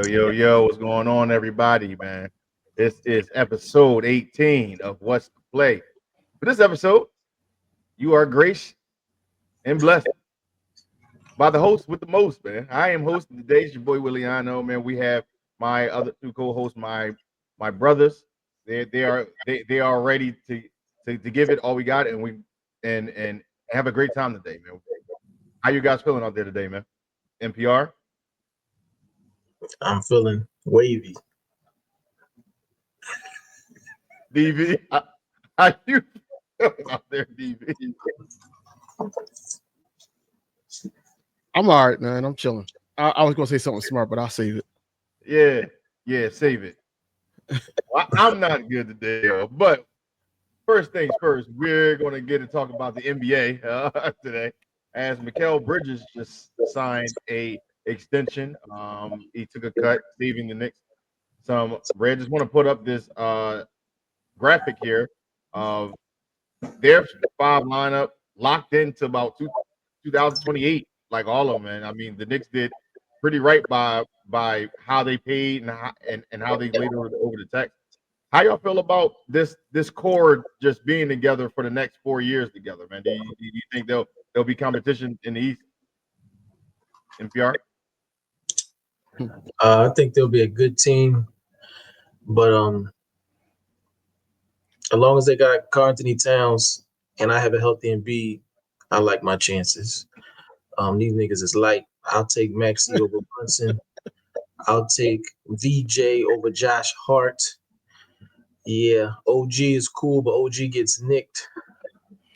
Yo, what's going on, everybody, man? This is episode 18 of What's the Play. For this episode, you are graced and blessed by the host with the most, man. I am hosting today. It's your boy Williano, man. We have my other two co-hosts, my brothers. They are ready to give it all we got, and and have a great time today, man. How you guys feeling out there today, man? NPR, I'm feeling wavy. DV, how you feeling out there, DV? I'm all right, man. I'm chilling. I was gonna say something smart, but I'll save it. Yeah, save it. Well, I'm not good today, but first things first, we're going to get to talk about the NBA today, as Mikal Bridges just signed a extension. He took a cut, leaving the Knicks some bread. Just want to put up this graphic here of their five lineup locked into about 2028, like all of them. Man, I mean, the Knicks did pretty right by how they paid and how they laid over the tax. How y'all feel about this core just being together for the next 4 years together, man? Do you think there'll be competition in the East? NPR? I think they'll be a good team, but as long as they got Karl Anthony Towns and I have a healthy Embiid, I like my chances. These niggas is light. I'll take Maxey over Brunson. I'll take VJ over Josh Hart. Yeah, OG is cool, but OG gets nicked.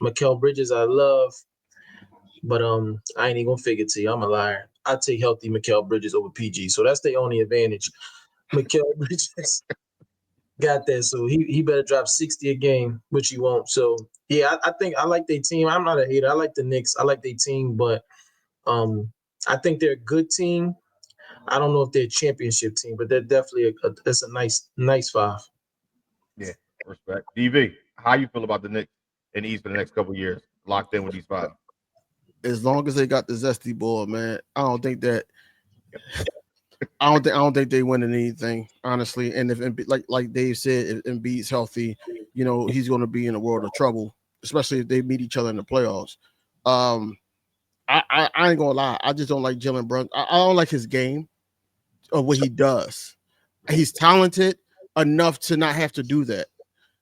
Mikal Bridges I love, but I ain't even gonna figure it to you. I'm a liar. I take healthy Mikal Bridges over PG, so that's the only advantage. Mikal Bridges got that, so he better drop 60 a game, which he won't. So yeah, I think I like their team. I'm not a hater. I like the Knicks. I like their team, but I think they're a good team. I don't know if they're a championship team, but they're definitely that's a nice five. Yeah, respect. DV, how you feel about the Knicks in the East for the next couple of years, locked in with these five? As long as they got the zesty ball, man, I don't think they winning anything, honestly. And if like Dave said, if Embiid's healthy, he's going to be in a world of trouble, especially if they meet each other in the playoffs. I ain't gonna lie, I just don't like Jalen Brunson. I don't like his game or what he does. He's talented enough to not have to do that.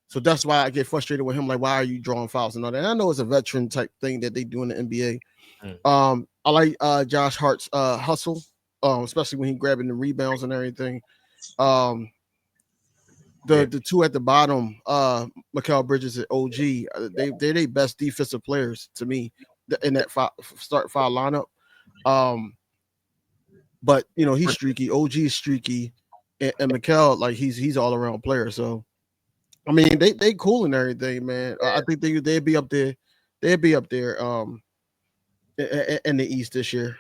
So that's why I get frustrated with him. Like, why are you drawing fouls and all that? And I know it's a veteran type thing that they do in the NBA. I like Josh Hart's hustle, especially when he grabbing the rebounds and everything. The two at the bottom, Mikal Bridges and OG, they're their best defensive players to me in that start five lineup. But he's streaky. OG is streaky, and Mikal, like he's all around player. So I mean, they cool and everything, man. I think they'd be up there. They'd be up there in the East this year.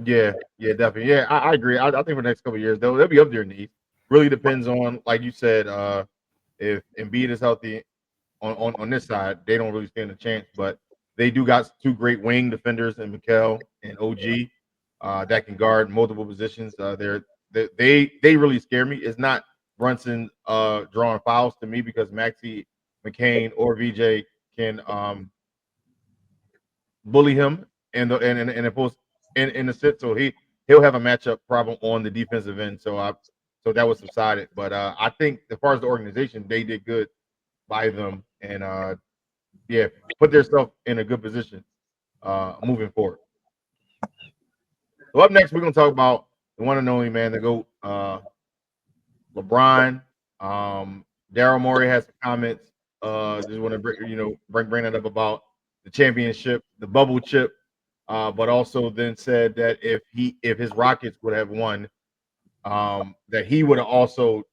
Yeah, definitely. Yeah, I agree. I think for the next couple of years, they'll be up there in the East. Really depends on, like you said, if Embiid is healthy on this side, they don't really stand a chance. But they do got two great wing defenders in Mikal and OG that can guard multiple positions. They really scare me. It's not Brunson drawing fouls to me because Maxey, McCain, or VJ can bully him and post in the sit. So he'll have a matchup problem on the defensive end. So that was subsided. But I think as far as the organization, they did good by them and put themselves in a good position moving forward. So up next, we're gonna talk about the one and only man, the GOAT, LeBron. Daryl Morey has some comments. Just want to bring that up about the championship, the bubble chip, but also then said that if his Rockets would have won, that he would have also,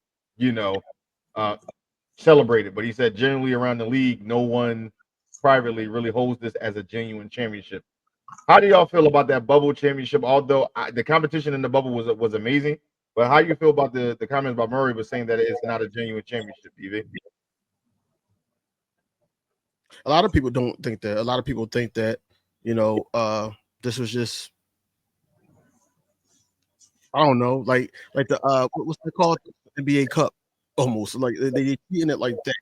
uh, celebrated. But he said generally around the league, no one privately really holds this as a genuine championship. How do y'all feel about that bubble championship? Although the competition in the bubble was amazing, but how you feel about the comments about Murray was saying that it's not a genuine championship, EV? A lot of people don't think that. A lot of people think that, this was just I don't know, like the what's it called? NBA Cup, almost like they treating it like that.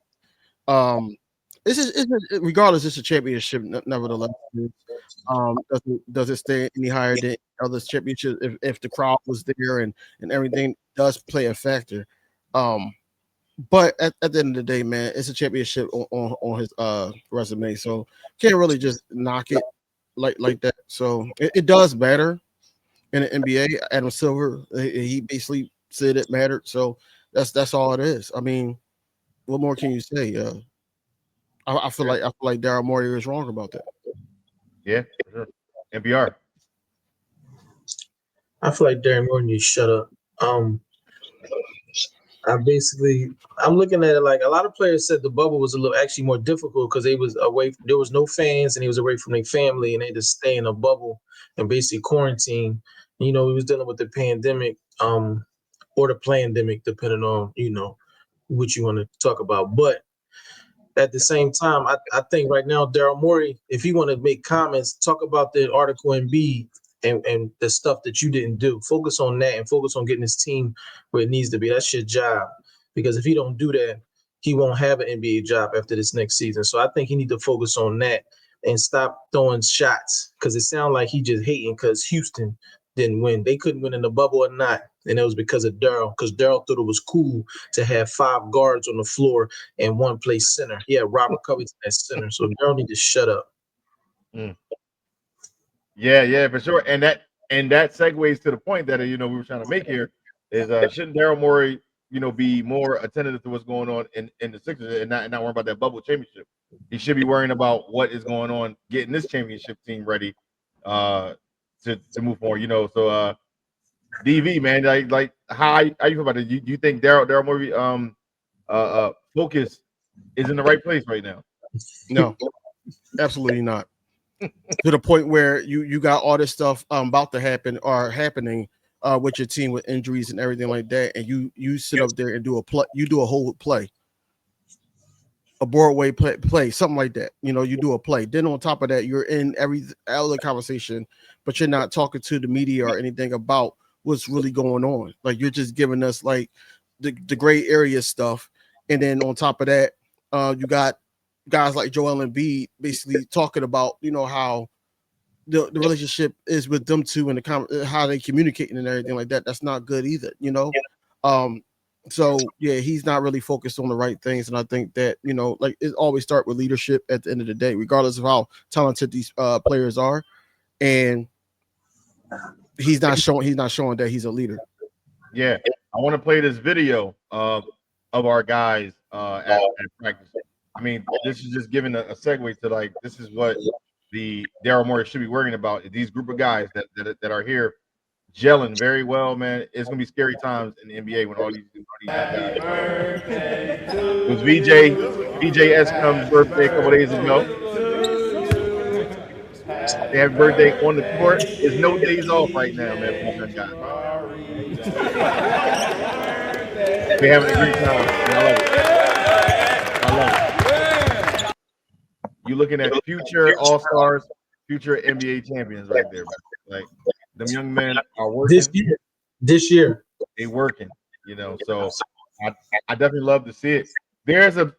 Regardless, it's a championship. Nevertheless, does it stay any higher than other championships if the crowd was there and everything does play a factor. But at the end of the day, man, it's a championship on his resume, so can't really just knock it like that. So it does matter in the NBA. Adam Silver, he basically said it mattered. So that's all it is. I mean, what more can you say? I feel like Daryl Morey is wrong about that. Yeah, for sure. NPR. I feel like Darren Moore needs to shut up. I'm looking at it like a lot of players said the bubble was a little actually more difficult because they was away. There was no fans and he was away from their family and they just stay in a bubble and basically quarantine. You know, he was dealing with the pandemic, or the plandemic, depending on what you want to talk about. But at the same time, I think right now, Daryl Morey, if you want to make comments, talk about the article in B and the stuff that you didn't do. Focus on that and focus on getting his team where it needs to be. That's your job. Because if he don't do that, he won't have an NBA job after this next season. So I think he need to focus on that and stop throwing shots because it sounds like he just hating because Houston didn't win. They couldn't win in the bubble or not. And it was because of Daryl, because Daryl thought it was cool to have 5 guards on the floor and one play center. Yeah, Robert Covington at center. So Daryl need to shut up. Mm. Yeah, for sure. And that segues to the point that we were trying to make here is shouldn't Daryl Morey be more attentive to what's going on in the Sixers and not worry about that bubble championship. He should be worrying about what is going on, getting this championship team ready to move forward. So DV, man, like how you feel about it? You think Daryl Morey focus is in the right place right now? No, absolutely not. To the point where you got all this stuff about to happen or happening with your team with injuries and everything like that, and you sit up there and do a whole play, a Broadway play, something like that. You do a play. Then on top of that, you're in every other conversation, but you're not talking to the media or anything about what's really going on. Like you're just giving us like the gray area stuff, and then on top of that, you got guys like Joel Embiid basically talking about how the relationship is with them two and how they communicating and everything like that. That's not good either. So yeah, he's not really focused on the right things, and I think that like it always start with leadership at the end of the day, regardless of how talented these players are, and he's not showing that he's a leader. Yeah, I want to play this video of our guys at practice. I mean, this is just giving a segue to like this is what the Daryl Morey should be worrying about. These group of guys that are here gelling very well, man. It's gonna be scary times in the NBA when all these young guys. It was VJ comes birthday a couple days ago. They have birthday on the court. There's no days off right now, man, for these young guys. They're having a great time. And I love it. You're looking at future All-Stars, future NBA champions right there. Like them young men are working. This year. They working, So I definitely love to see it. There's a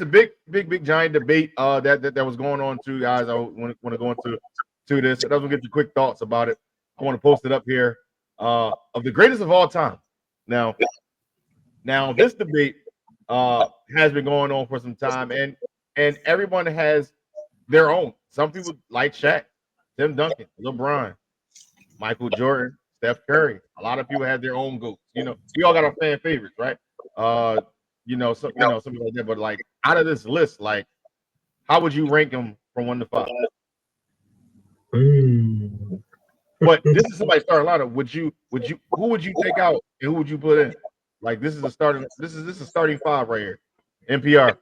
big giant debate that was going on too, guys. I want to go into this. I just get your quick thoughts about it. I want to post it up here of the greatest of all time. Now this debate has been going on for some time, and everyone has their own. Some people like Shaq, Tim Duncan, LeBron, Michael Jordan, Steph Curry. A lot of people have their own goats. We all got our fan favorites, right? Something like that. But like out of this list, like how would you rank them from 1 to 5? But this is somebody starting lineup. Who would you take out and who would you put in? Like this is a starting 5 right here. NPR.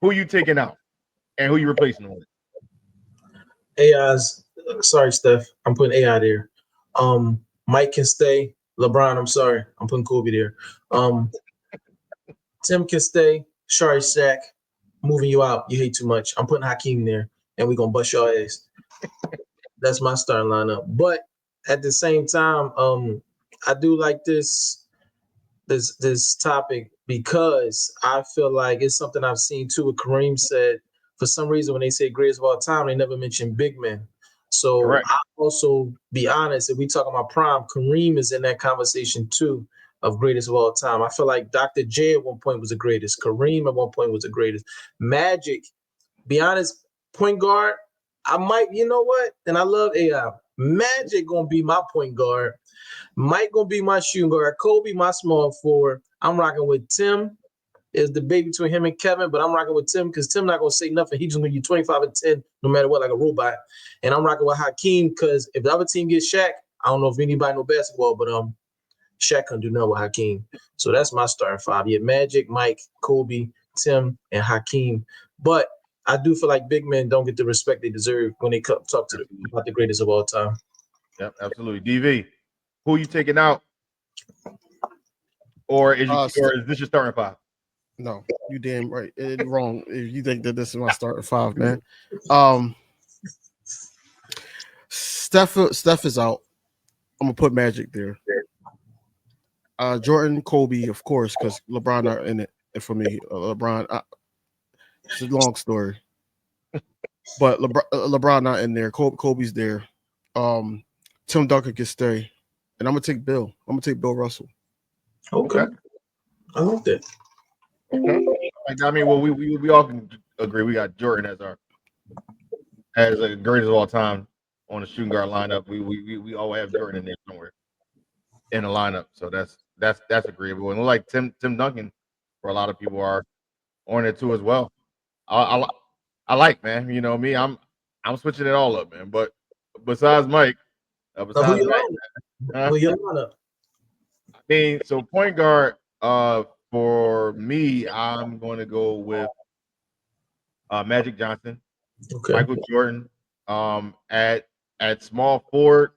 Who you taking out and who you replacing with? AI's sorry, Steph. I'm putting AI there. Mike can stay. LeBron, I'm sorry. I'm putting Kobe there. Tim can stay. Sorry, Shaq. Moving you out. You hate too much. I'm putting Hakeem there, and we're gonna bust your ass. That's my starting lineup. But at the same time, I do like this topic because I feel like it's something I've seen too. What Kareem said, for some reason, when they say greatest of all time, they never mention big men. So Correct. I also be honest, if we talk about prime, Kareem is in that conversation too of greatest of all time. I feel like Dr. J at one point was the greatest. Kareem at one point was the greatest. Magic, be honest, point guard. I might, you know what? And I love AI. Magic gonna be my point guard. Mike gonna be my shooting guard. Kobe my small forward. I'm rocking with Tim. Is the debate between him and Kevin, but I'm rocking with Tim because Tim not gonna say nothing. He's just gonna give you 25 and 10 no matter what, like a robot. And I'm rocking with Hakeem because if the other team gets Shaq, I don't know if anybody know basketball, but Shaq couldn't do nothing with Hakeem. So that's my starting five. Yeah, Magic, Mike, Kobe, Tim, and Hakeem. But I do feel like big men don't get the respect they deserve when they talk about the greatest of all time. Yep, absolutely. DV, who you taking out, or is this your starting five? No, you damn right. It's wrong if you think that this is my starting five, man. Steph is out. I'm gonna put Magic there. Jordan, Kobe, of course, because LeBron not in it. And for me, LeBron. It's a long story, but LeBron not in there. Kobe's there. Tim Duncan can stay, and I'm gonna take Bill. I'm gonna take Bill Russell. Okay. I like that. Okay. I mean, well, we all can agree we got Jordan as a greatest of all time on the shooting guard lineup. We all have Jordan in there somewhere in the lineup, so that's agreeable. And like Tim Duncan, for a lot of people are on it too as well. I like, man. You know me, I'm switching it all up, man. But besides Mike, Who besides you Mike, Who you lineup? I mean, so point guard, for me, I'm going to go with Magic Johnson, Okay. Michael Jordan, at small forward,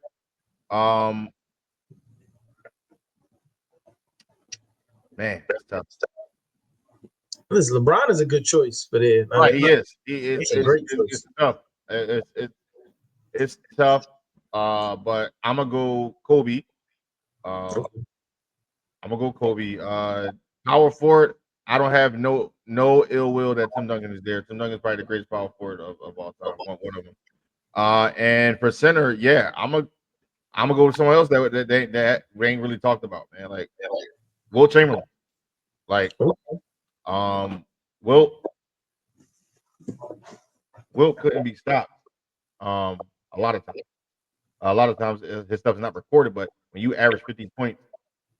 man, that's tough. Listen, LeBron is a good choice, but Right, he is. it's a great choice. It's tough. It's tough. But I'm gonna go Kobe. Uh, I'm gonna go Kobe. Power forward. I don't have no ill will that Tim Duncan is there. Tim Duncan is probably the greatest power forward of all time. One of them. And for center, yeah, I'm gonna go to someone else that we ain't really talked about, man. Like Will Chamberlain. Like, Will couldn't be stopped. A lot of times. A lot of times his stuff is not recorded, but when you average 50 points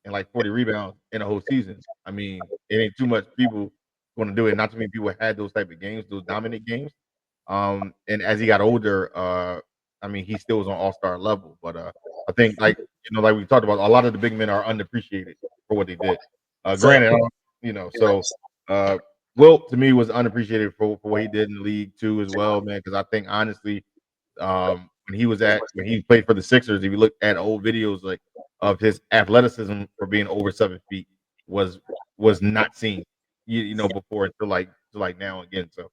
and like 40 rebounds in a whole season, I mean, it ain't too much people going to do it. Not too many people had those type of games, those dominant games. And as he got older, I mean, he still was on all-star level. But I think, like like we talked about, a lot of the big men are underappreciated for what they did. Granted, so Wilt to me was unappreciated for what he did in the league too, as well, man. Because I think honestly, when he played for the Sixers, if you look at old videos like of his athleticism for being over 7 feet was not seen, before until like now again. So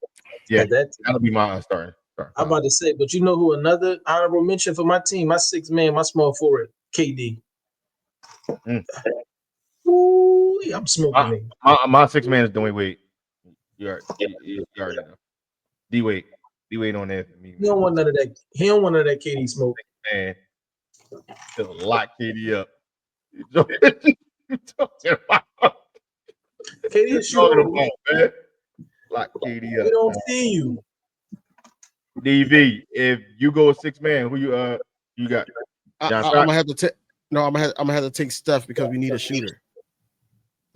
yeah, that'll be my starting. I'm about to say, but you know who another honorable mention for my team, my sixth man, my small forward, KD. Ooh, I'm smoking it. My sixth man is Dwayne Wade. You already know. D Wade on there for me. He don't want none of that. He don't want none of that KD smoke. Man, he'll lock KD up. You talking about? KD is shooting, man. Lock KD up. We don't see you. DV, if you go 6 man, who you got? I'm gonna have to take. No, I'm gonna have to take Steph because we need a shooter.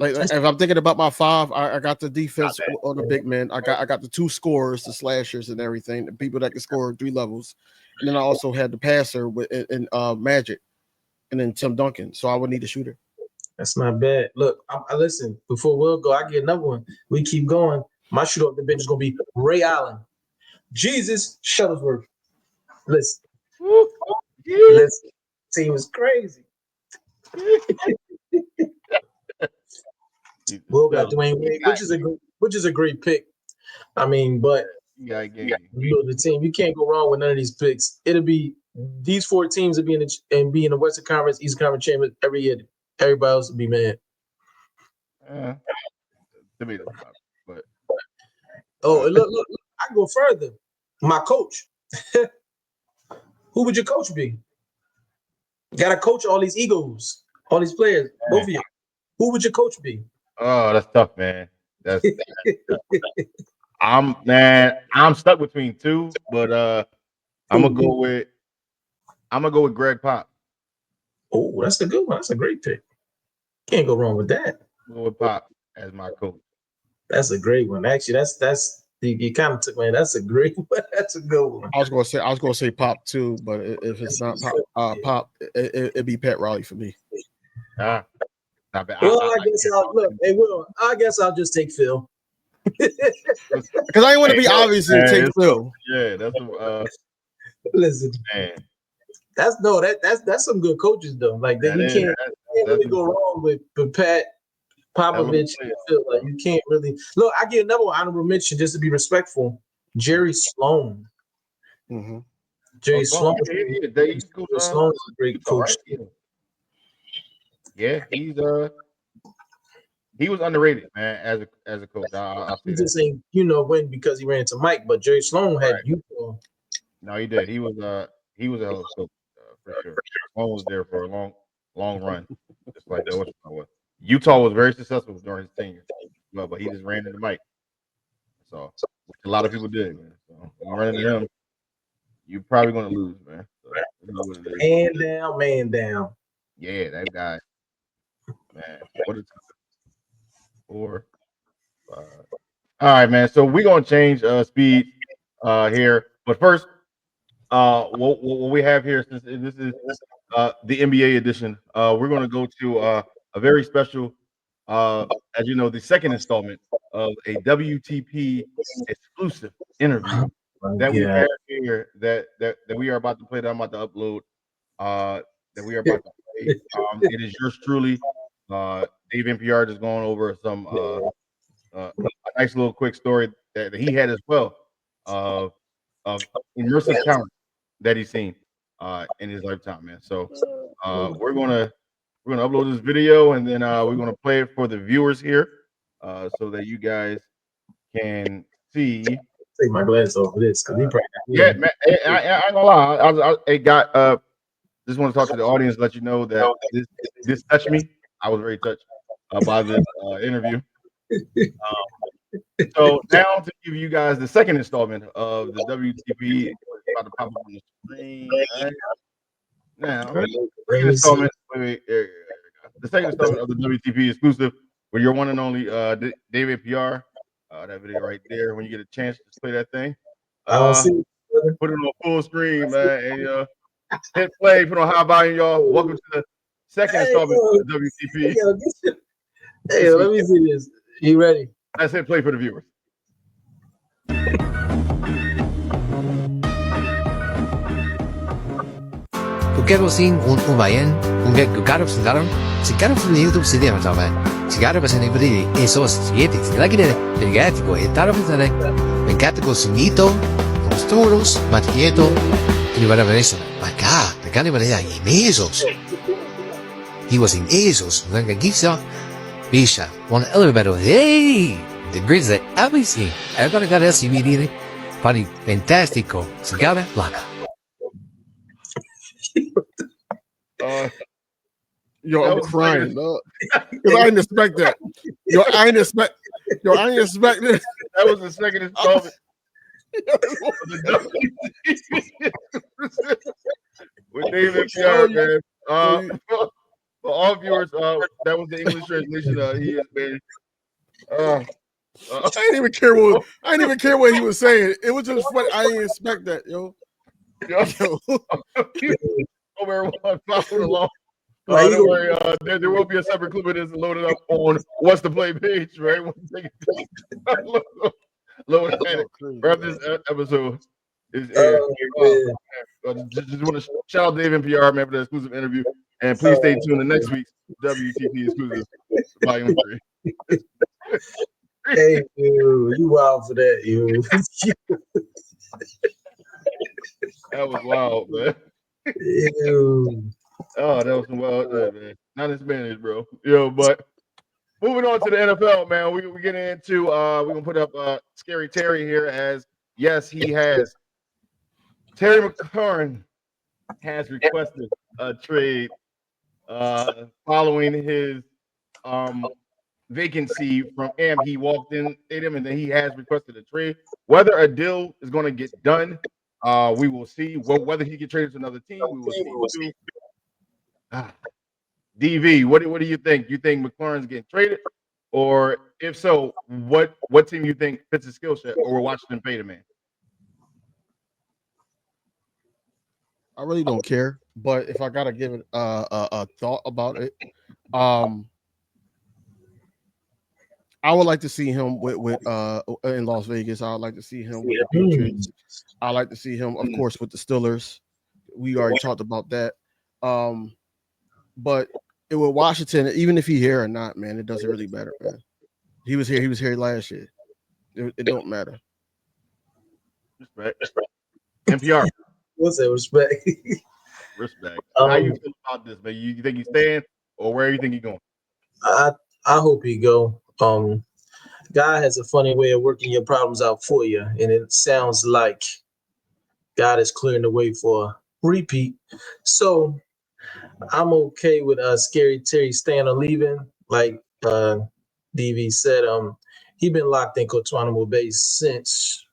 Like if I'm thinking about my five, I got the defense on the big men. I got the 2 scorers, the slashers, and everything. The people that can score 3 levels, and then I also had the passer in Magic, and then Tim Duncan. So I would need a shooter. That's not bad. Look, I listen. Before we'll go, I get another one. We keep going. My shooter off the bench is gonna be Ray Allen, Jesus Shuttlesworth. Listen, listen. Team is crazy. Will got Dwayne Wade, which is a great pick. I mean, but the team, you can't go wrong with none of these picks. It'll be these 4 teams would be in the Western Conference, Eastern Conference champions every year. Everybody else would be mad. Tomato, but Oh, look, I can go further. My coach. Who would your coach be? Got to coach all these egos, all these players, both of you. Who would your coach be? oh, that's tough, man. That's I'm stuck between two, but I'm gonna go with Greg Pop. Oh, that's a good one. That's a great pick. Can't go wrong with that. Go with Pop as my coach. That's a great one. Actually, that's you kind of took man. That's a great one. That's a good one. I was gonna say Pop too, but if it's not Pop, it'd be Pat Riley for me. Not bad. Well, I guess I'll look. Hey, Will, I guess I'll just take Phil. Because I didn't want to be obvious and take Phil. Yeah, that's Listen, man. That's some good coaches though. Like that, you can't really go wrong with Pat, Popovich, and Phil. Like you can't really look. I get another honorable mention just to be respectful. Jerry Sloan. Mm-hmm. Jerry Sloan. Sloan is a great coach. Right? Yeah, he was underrated, man, as a coach. He just ain't win because he ran into Mike, but Jerry Sloan had Utah. No, he did. He was a hell of a coach for sure. Sloan was there for a long run, just like that was. Utah was very successful during his tenure, but he just ran into Mike. So a lot of people did, man. So when running into him, you're probably going to lose, man. So, man down. Yeah, that guy, man. What is 4, 5. All right, man. So we're gonna change speed here, but first, what we have here, since this is the NBA edition, we're gonna go to a very special, as you know, the second installment of a WTP exclusive interview that we have here that we are about to play. That I'm about to upload. That we are about to play. It is yours truly, Dave NPR, just going over some a nice little quick story that he had as well of immersive talent that he's seen in his lifetime, man. So we're gonna upload this video and then we're gonna play it for the viewers here so that you guys can see. Take my glasses off of this because he probably man. I ain't gonna lie. I got just want to talk to the audience, let you know that this touched me. I was very touched by this interview. So now to give you guys the second installment of the WTP, about to pop up on the screen right now. The second installment of the WTP exclusive with your one and only David PR. That video right there. When you get a chance, just play that thing. Put it on full screen, man, and hit play. Put on high volume, y'all. Welcome to the second installment of the WTP. Hey, let me see this. You ready? Let's hit play for the viewers. Quiero sin un bayan, un garo singaron, si caro fu YouTube si deve trovare. Si caro per se ne vedi e so siete, si la chiede, per gattico e taro per te. Per gattico sinito, mostruos, matieto, e va a vedere ma ca, per cane vedere in esos. He was in esos, then gisa, bisha, one elevator, hey, the grids that everything. I gotta see me Funny, fantastico, si caro, placa. Yo, I'm crying, because I didn't expect that. I didn't expect this. That was the second installment. With David PR, man. For all viewers, that was the English translation. He has been. I didn't even care what he was saying. It was just funny. I didn't expect that, yo. Hope everyone followed along. Don't worry, there will be a separate clip of this loaded up on What's the Play page, right? Load it. Wrap this episode is aired. Just want to shout out Dave NPR, man, for the exclusive interview. And please stay tuned to next week's WTP exclusive volume 3. Hey, you wild for that, you. That was wild, man. Ew. Oh, that was some well done, man. Not in Spanish, bro. Yo, but moving on to the NFL, man. We getting into we're gonna put up Scary Terry here as yes, he has Terry McLaurin has requested a trade following his vacancy from AM. He walked in stadium and then he has requested a trade. Whether a deal is going to get done, we will see. Whether he get traded to another team, we will see too. DV, what do you think? You think McLaurin's getting traded, or if so, what team you think fits his skill set, or will Washington pay the man? I really don't care, but if I gotta give it a thought about it, I would like to see him with in Las Vegas. I would like to see him with the Patriots. I like to see him, of course, with the Steelers. We already talked about that. But with Washington, even if he here or not, man, it doesn't really matter, man. He was here last year. It don't matter. Respect. NPR. What's that? Respect. Respect. How you feel about this, man? You think he's staying, or where you think he's going? I hope he go. God has a funny way of working your problems out for you, and it sounds like God is clearing the way for a repeat. So I'm okay with Scary Terry staying or leaving. Like DV said, he been locked in Guantanamo Bay since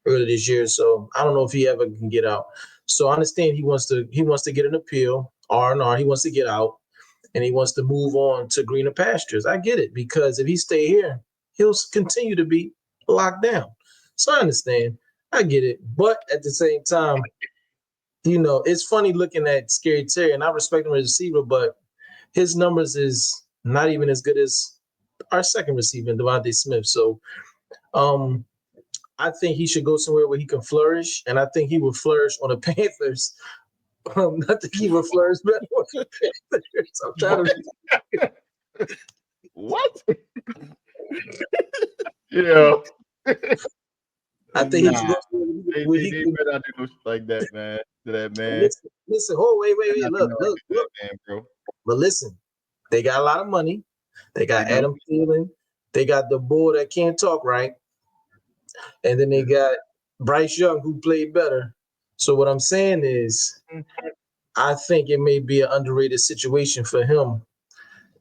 early this year. So I don't know if he ever can get out. So I understand he wants to get an appeal, R&R. He wants to get out, and he wants to move on to greener pastures. I get it, because if he stay here, he'll continue to be locked down. So I understand. I get it. But at the same time, it's funny looking at Scary Terry, and I respect him as a receiver, but his numbers is not even as good as our second receiver, Devontae Smith. So I think he should go somewhere where he can flourish, and I think he will flourish on the Panthers. Not think he will flourish better on the Panthers. I'm trying to. What? Yeah. I think he should go somewhere where he they can. better not do no shit like that, man. To that man. Listen. Oh, wait. Look. Man, bro. But listen, they got a lot of money. They got Adam Thielen. They got the boy that can't talk right. And then they got Bryce Young, who played better. So what I'm saying is, I think it may be an underrated situation for him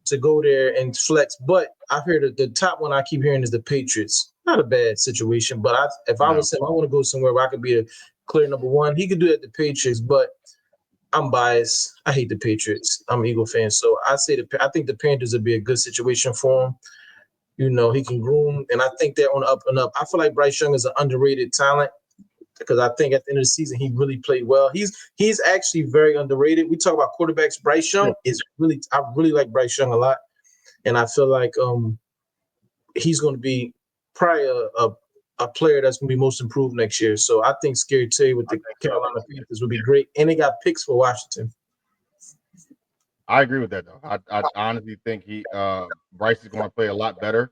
to go there and flex. But I've heard that the top one I keep hearing is the Patriots. Not a bad situation, but if I was him, I want to go somewhere where I could be a clear number one. He could do it at the Patriots, but I'm biased. I hate the Patriots. I'm an Eagle fan, so I think the Panthers would be a good situation for him. He can groom, and I think they're on the up and up. I feel like Bryce Young is an underrated talent, because I think at the end of the season he really played well. He's actually very underrated. We talk about quarterbacks. Bryce Young I really like Bryce Young a lot, and I feel like he's going to be probably a player that's going to be most improved next year. So I think Scary Terry with the Carolina Panthers would be great, and they got picks for Washington. I agree with that, though. I honestly think Bryce is going to play a lot better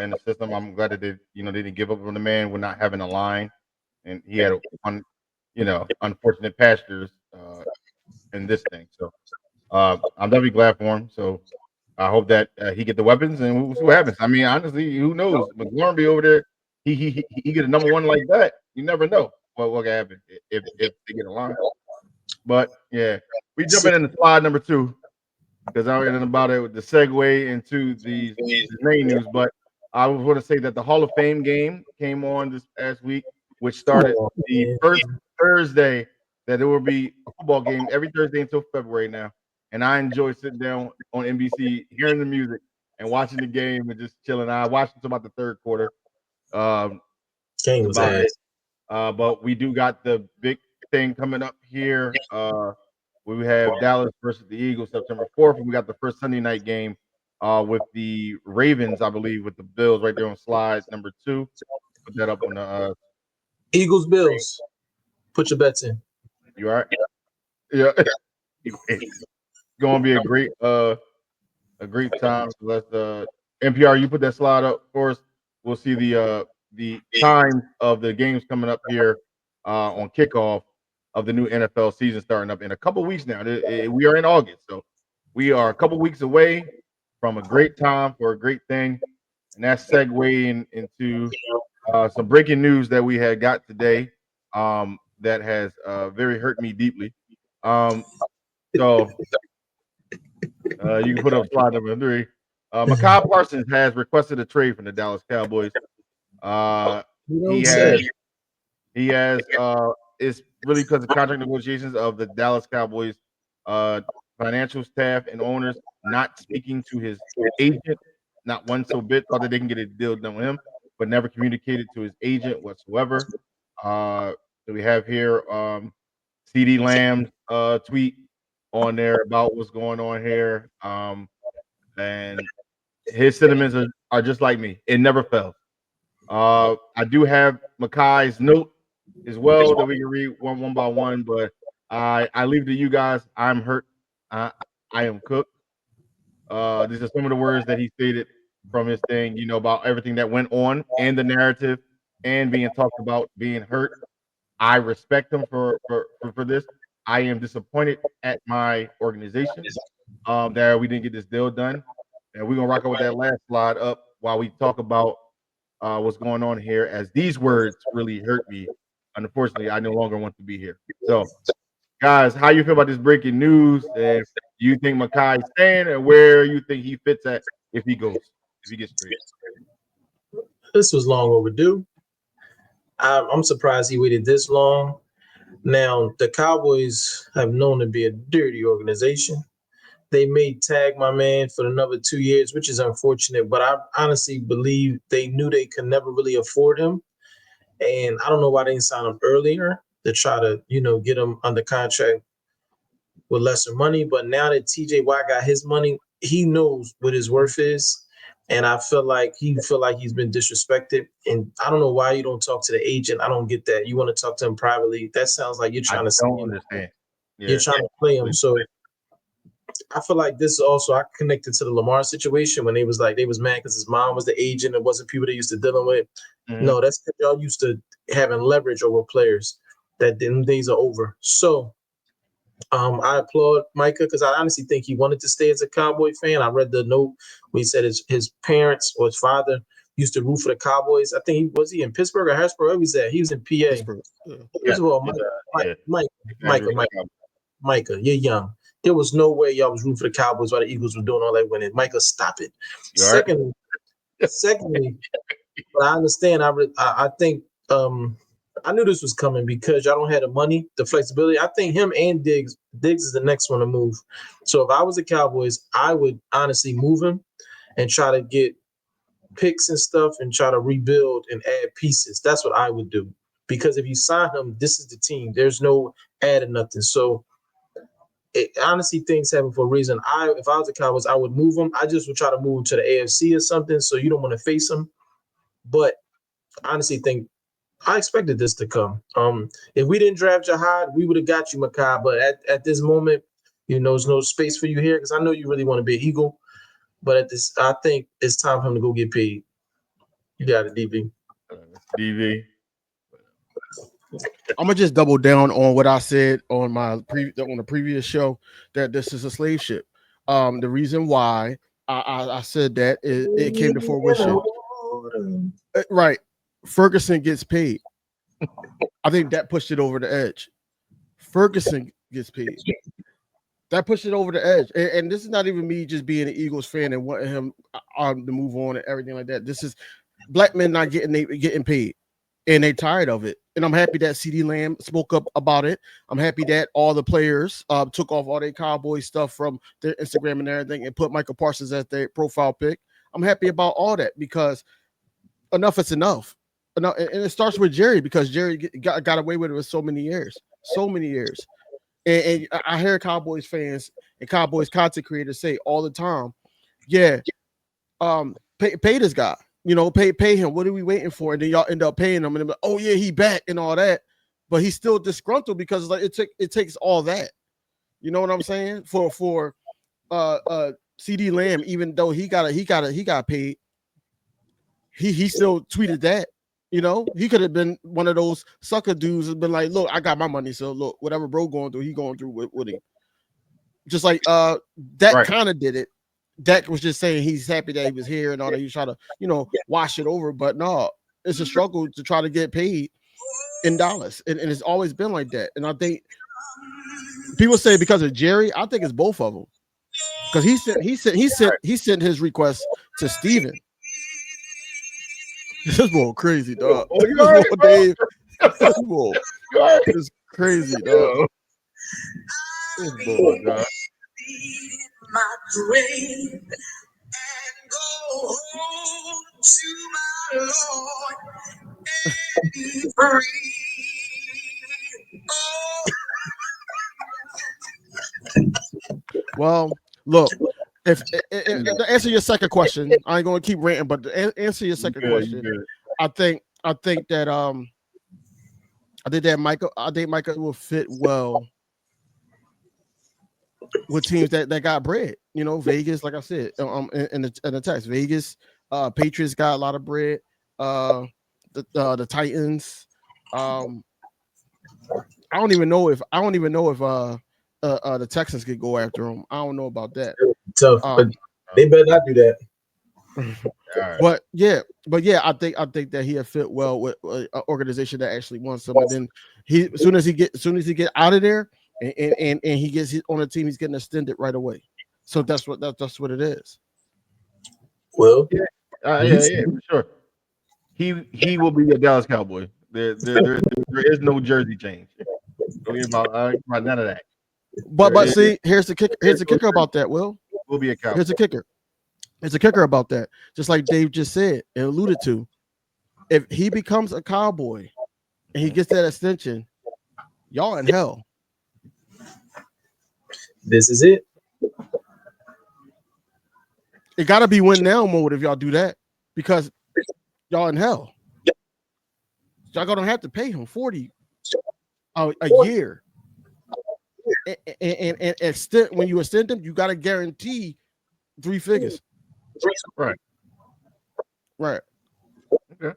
in the system. I'm glad that they didn't give up on the man with not having a line, and he had unfortunate pastures in this thing. So I'm definitely glad for him. So I hope that he get the weapons, and we'll see what happens. I mean, honestly, who knows? McLaurin be over there. He get a number one like that. You never know what can happen if they get a line. But yeah, we jumping into slide number 2 because I read about it with the segue into the main news. But I was going to say that the Hall of Fame game came on this past week, which started the first Thursday that there will be a football game every Thursday until February now. And I enjoy sitting down on NBC, hearing the music and watching the game and just chilling. I watched until about the third quarter. Game was ass. But we do got the big thing coming up here. We have Dallas versus the Eagles September 4th, and we got the first Sunday night game with the Ravens, I believe, with the Bills right there on slide number 2. Put that up on the Eagles Bills. Put your bets in. You all right? Yeah. It's gonna be a great time. So let's NPR, you put that slide up for us. We'll see the times of the games coming up here on kickoff. of the new NFL season starting up in a couple weeks now. We are in August, so we are a couple weeks away from a great time for a great thing, and that's segueing into some breaking news that we had got today that has very hurt me deeply. So you can put up slide number 3. Micah Parsons has requested a trade from the Dallas Cowboys. He has it's really because of contract negotiations of the Dallas Cowboys financial staff and owners not speaking to his agent, not one so bit, thought that they can get a deal done with him, but never communicated to his agent whatsoever. So we have here CD Lamb's tweet on there about what's going on here. And his sentiments are just like me. It never fails. I do have Makai's note as well that we can read one by one, but I leave it to you guys. I'm hurt. I am cooked. These are some of the words that he stated from his thing, about everything that went on and the narrative and being talked about, being hurt. I respect him for this. I am disappointed at my organization that we didn't get this deal done. And we're gonna rock out with that last slide up while we talk about what's going on here, as these words really hurt me. Unfortunately, I no longer want to be here. So, guys, how you feel about this breaking news? And do you think Makai's staying, and where you think he fits at if he gets traded? This was long overdue. I'm surprised he waited this long. Now, the Cowboys have known to be a dirty organization. They may tag my man for another 2 years, which is unfortunate, but I honestly believe they knew they could never really afford him. And I don't know why they didn't sign him earlier to try to, get him under contract with lesser money. But now that TJ Watt got his money, he knows what his worth is. And I feel like he's been disrespected. And I don't know why you don't talk to the agent. I don't get that. You want to talk to him privately. That sounds like you're trying to don't understand. Yeah. You're trying to play him. So I feel like this is also, I connected to the Lamar situation when they was mad because his mom was the agent. It wasn't people they used to dealing with. Mhm. No, that's because y'all used to having leverage over players. That them days are over. So I applaud Micah because I honestly think he wanted to stay as a Cowboy fan. I read the note where he said his parents or his father used to root for the Cowboys. I think he in Pittsburgh or Harrisburg. Where was that? He was in PA. Pittsburgh. Yeah. First of all, Micah, you're young. There was no way y'all was rooting for the Cowboys while the Eagles were doing all that winning. Micah, stop it. Secondly, but I understand. I think I knew this was coming because y'all don't have the money, the flexibility. I think him and Diggs is the next one to move. So if I was the Cowboys, I would honestly move him and try to get picks and stuff and try to rebuild and add pieces. That's what I would do. Because if you sign him, this is the team. There's no adding nothing. So honestly, things happen for a reason. If I was the Cowboys, I would move him. I just would try to move him to the AFC or something, so you don't want to face him. But I honestly think I expected this to come. If we didn't draft Jihad, we would have got you, Makai. But at this moment, there's no space for you here because I know you really want to be an Eagle. But I think it's time for him to go get paid. You got it, DB. DV. I'm gonna just double down on what I said on on the previous show, that this is a slave ship. The reason why I said that it came to fruition. Right, Ferguson gets paid. I think that pushed it over the edge. Ferguson gets paid. That pushed it over the edge. And this is not even me just being an Eagles fan and wanting him to move on and everything like that. This is black men not getting paid, and they tired of it. And I'm happy that CD Lamb spoke up about it. I'm happy that all the players took off all their Cowboy stuff from their Instagram and everything and put Michael Parsons as their profile pic. I'm happy about all that because enough is enough. And it starts with Jerry because Jerry got away with it for so many years. And I hear Cowboys fans and Cowboys content creators say all the time, yeah, pay this guy. Pay him. What are we waiting for? And then y'all end up paying him, and they're like, oh yeah, he back and all that, but he's still disgruntled because it takes all that. You know what I'm saying? For CD Lamb, even though he got paid, he still tweeted that. You know, he could have been one of those sucker dudes and been like, look, I got my money, so look, whatever bro going through, he going through with him. Just like Dak Right. kind of did it. Dak was just saying he's happy that he was here and all that. He's trying to, wash it over. But no, it's a struggle to try to get paid in dollars. And it's always been like that. And I think people say because of Jerry, I think it's both of them. Because he sent his request to Steven. This boy crazy, dog. Oh, you all right, bro? Dave. This boy You all right? is crazy, dog. This boy, dog. My dream and go home to my Lord and be free. Well, look, if to answer your second question, I ain't gonna keep ranting, but to answer your second question, I think that I think Micah will fit well with teams that got bread. Vegas, like I said, in the text, Vegas, Patriots got a lot of bread. The Titans. I don't even know if the Texans could go after him. I don't know about that. Tough, but they better not do that. Right. But yeah, I think that he'll fit well with an organization that actually wants him. And then as soon as he get out of there and he gets on the team, he's getting extended right away. So that's what it is. Well, yeah, for sure. He will be a Dallas Cowboy. There is no jersey change. Don't worry about none of that. But see, here's the kicker about that. Will be a Cowboy. Here's the kicker. There's a kicker about that. Just like Dave just said and alluded to, if he becomes a Cowboy and he gets that extension, y'all in hell. This is it. It got to be win now mode if y'all do that, because y'all in hell. Y'all gonna have to pay him $40 a year, and extend when you extend him, you got to guarantee 3 figures. Right. Okay.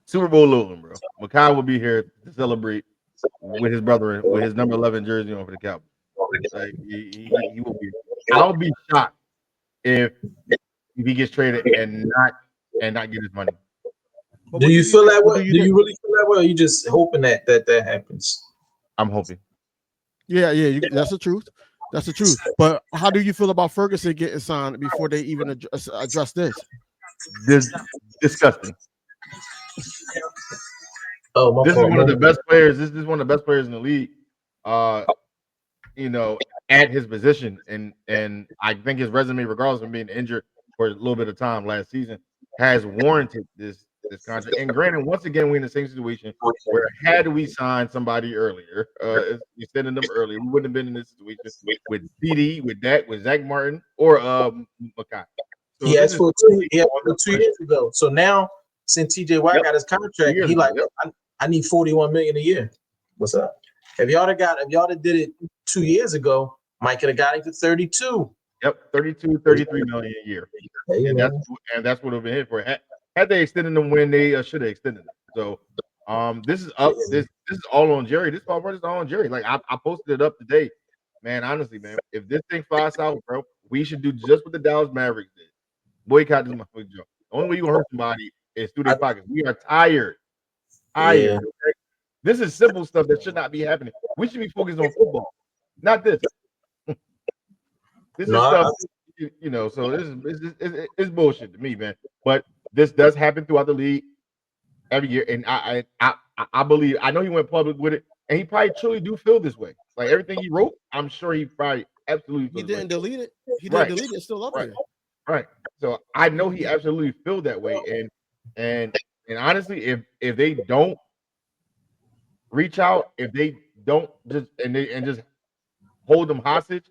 Super Bowl loading, bro. Makai will be here to celebrate with his brother with his number 11 jersey on for the Cowboys. Like he will be. I'll be shocked if he gets traded and not get his money. Do you feel that way? Do you really feel that way? Or are you just hoping that happens? I'm hoping. Yeah, that's the truth. That's the truth. But how do you feel about Ferguson getting signed before they even address this? This disgusting. Oh, this is one of the best players. This is one of the best players in the league. At his position, and I think his resume, regardless of being injured for a little bit of time last season, has warranted this contract. And granted, once again, we're in the same situation where had we signed somebody earlier, extended them earlier, we wouldn't have been in this situation with CD, with Dak, with Zach Martin, or Makai. So he asked for 2 years ago. So now, since TJ Watt got his contract, he like, I need $41 million a year. What's up? If y'all did it 2 years ago, Mike could have got it to 32. Yep, 32, 33 million a year. And that's what we've been hit for. Had they extended them when they should have extended them. So this is up. This is all on Jerry. This part is all on Jerry. Like I posted it up today. Man, honestly, man, if this thing flies out, bro, we should do just what the Dallas Mavericks did. Boycott this motherfucker. The only way you gonna hurt somebody is through their pockets. We are tired. Okay? This is simple stuff that should not be happening. We should be focused on football, not this. This is stuff, so it's bullshit to me, man. But this does happen throughout the league every year, and I believe, I know he went public with it, and he probably truly do feel this way. Like everything he wrote, I'm sure he probably absolutely. He didn't delete it. He didn't delete it. It's still up there. Right. So I know he absolutely feel that way, and honestly, if they don't reach out, if they don't just hold them hostage,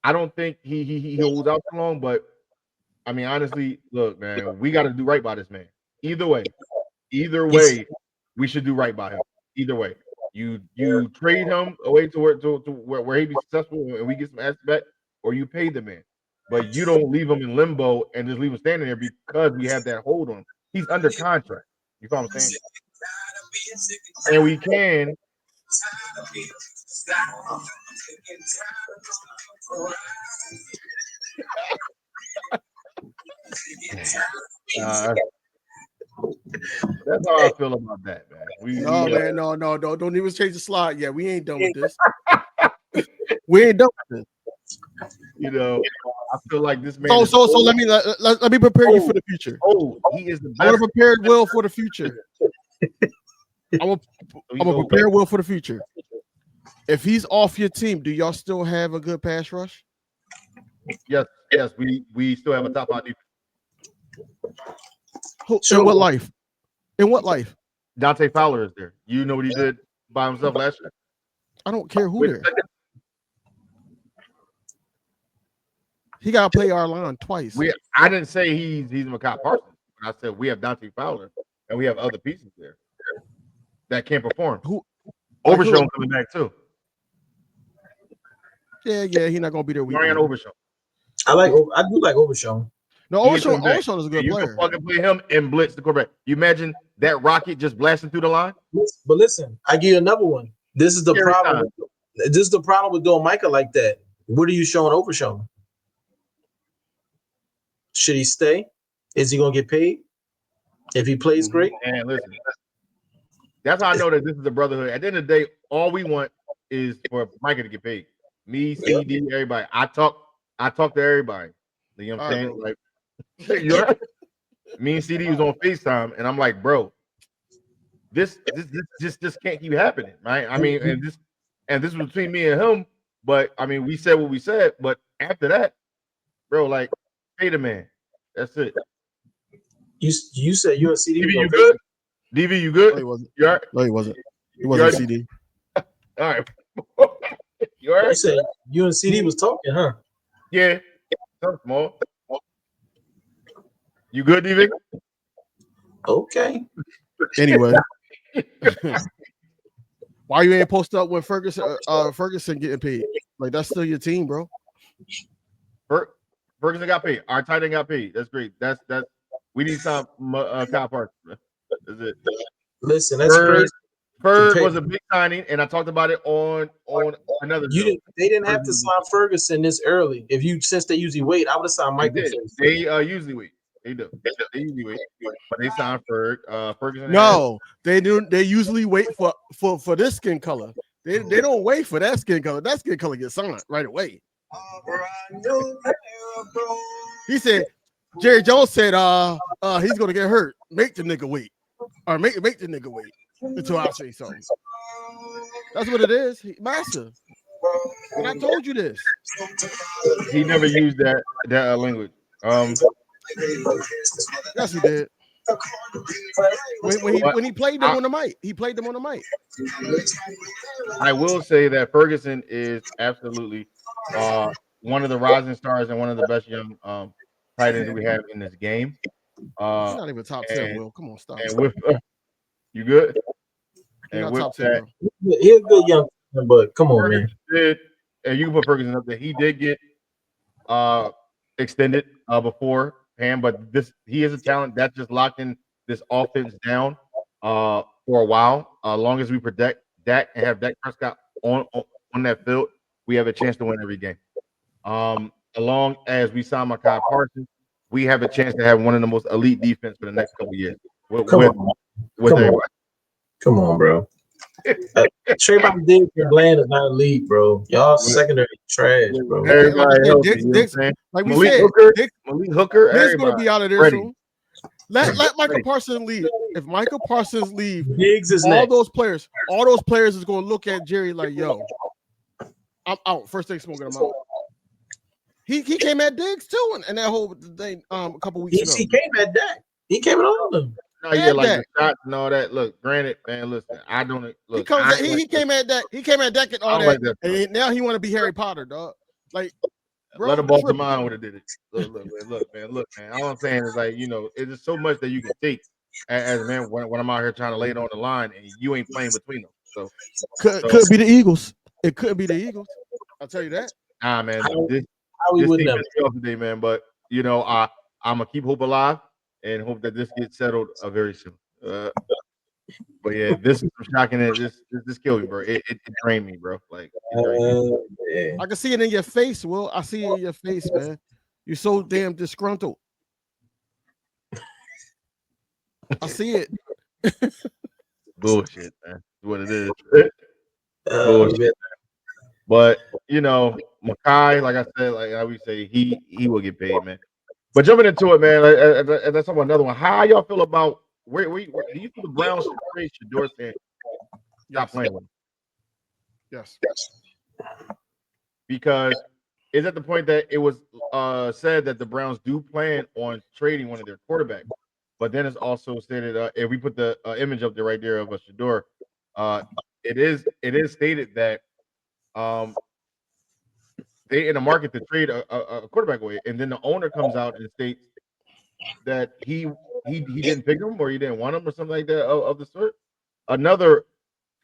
I don't think he holds out too long. But I mean, honestly, look, man, we got to do right by this man. Either way, we should do right by him. Either way, you trade him away to where he be successful and we get some assets back, or you pay the man. but you don't leave him in limbo and just leave him standing there because we have that hold on him. He's under contract. You know what I'm saying? And we can. That's how I feel about that, man. Man, no, don't even change the slide yet. We ain't done with this. We ain't done with this. You know, I feel like this man. So let me prepare you for the future. Oh, he is the best. I want to prepare Will for the future. I'm gonna prepare Will for the future. If he's off your team, do y'all still have a good pass rush? Yes, we still have a top 5 defense. In what life? In what life? Dante Fowler is there. You know what he did by himself last year? I don't care who there. He got to play our line twice. I didn't say he's Mekhi Parsons. I said we have Dante Fowler and we have other pieces there that can perform. Overshown coming back too. Yeah, he's not gonna be there. Ryan Overshown. I do like Overshown. No, Overshown is a good player. You can fucking play him and blitz the quarterback. You imagine that rocket just blasting through the line? But listen, I give you another one. This is the problem. This is the problem with doing Micah like that. What are you showing Overshown? Should he stay? Is he gonna get paid? If he plays great? And listen, that's how I know that this is a brotherhood. At the end of the day, all we want is for Micah to get paid. Me, CD, everybody. I talk to everybody. You know what I'm saying? Like, you're right. Me and CD was on FaceTime, and I'm like, bro, this just can't keep happening, right? I mean, and this was between me and him, but I mean, we said what we said, but after that, bro, like, pay the man. That's it. You said you and CD. DV, you good? DV, you good? No, he wasn't. You all right? No, he wasn't. He wasn't CD. All right. You all right? You said you and CD was talking, huh? Yeah. Something small. You good, DV? Okay. Anyway. Why you ain't posted up with Ferguson getting paid? Like, that's still your team, bro. Ferguson got paid. Our tight end got paid. That's great. That's we need some Kyle Parsons. That's it. Listen, that's crazy. Ferg was a big signing, and I talked about it on another. They didn't have to sign Ferguson this early. Since they usually wait, I would have signed Mike. They usually wait. They do. They usually wait, but they signed Ferguson. No, they do. They usually wait for this skin color. They don't wait for that skin color. That skin color gets signed right away. He said, Jerry Jones said, he's gonna get hurt. Make the nigga wait, or make the nigga wait until I say something. That's what it is, master. And I told you this. He never used that language. Yes, he did. When he played them on the mic, I will say that Ferguson is absolutely one of the rising stars and one of the best young tight ends we have in this game. He's not even top 10. Will, come on, stop. And with you good? He's and with top 10, that, he's a good young man, but come on, man. And you can put Ferguson up there. He did get extended beforehand, but he is a talent that's just locked in this offense down for a while. As long as we protect Dak and have Dak Prescott on that field, we have a chance to win every game. As long as we sign Mekhi Parsons, we have a chance to have one of the most elite defense for the next couple of years. Come on, bro. Trayvon Diggs and Bland is not elite, bro. Y'all secondary trash, bro. Everybody healthy, like we Malik said, Hooker, Diggs gonna be out of there ready. soon. Let Michael Parsons leave. If Michael Parsons leave, Diggs is all next. those players is gonna look at Jerry like, yo, I'm out. First thing smoking him out. He came at Diggs too, and that whole thing a couple weeks ago. He came at Dak. He came at all of them. No, yeah, like the shots and all that. Look, granted, man, listen, I don't look. He came at Dak. He came at Dak and all that. And now he want to be Harry Potter, dog. Like, bro, let a Baltimore mind would have did it. Look, man. All I'm saying is, like, it is so much that you can take as a man when I'm out here trying to lay it on the line and you ain't playing between them. So could be the Eagles. It could be the Eagles. I'll tell you that. Nah, man. we this would team never. pissed me off today, man. But I'm gonna keep hope alive and hope that this gets settled very soon. But yeah, this is shocking. This killed me, bro. It drained me, bro. Like it drained me. Yeah. I can see it in your face, Will. I see it in your face, man. You're so damn disgruntled. I see it. Bullshit, man. That's what it is. Oh, Bullshit. man. But Makai, like I said, like I would say, he will get paid, man. But jumping into it, man, that's about another one. How y'all feel about where do you think the Browns should trade Shador Sanders? Stop Yes. playing with him? Yes. Because it's at the point that it was said that the Browns do plan on trading one of their quarterbacks. But then it's also stated if we put the image up there right there of a Shador, it is stated that they in the market to trade a quarterback away, and then the owner comes out and states that he didn't pick him or he didn't want him or something like that of the sort. Another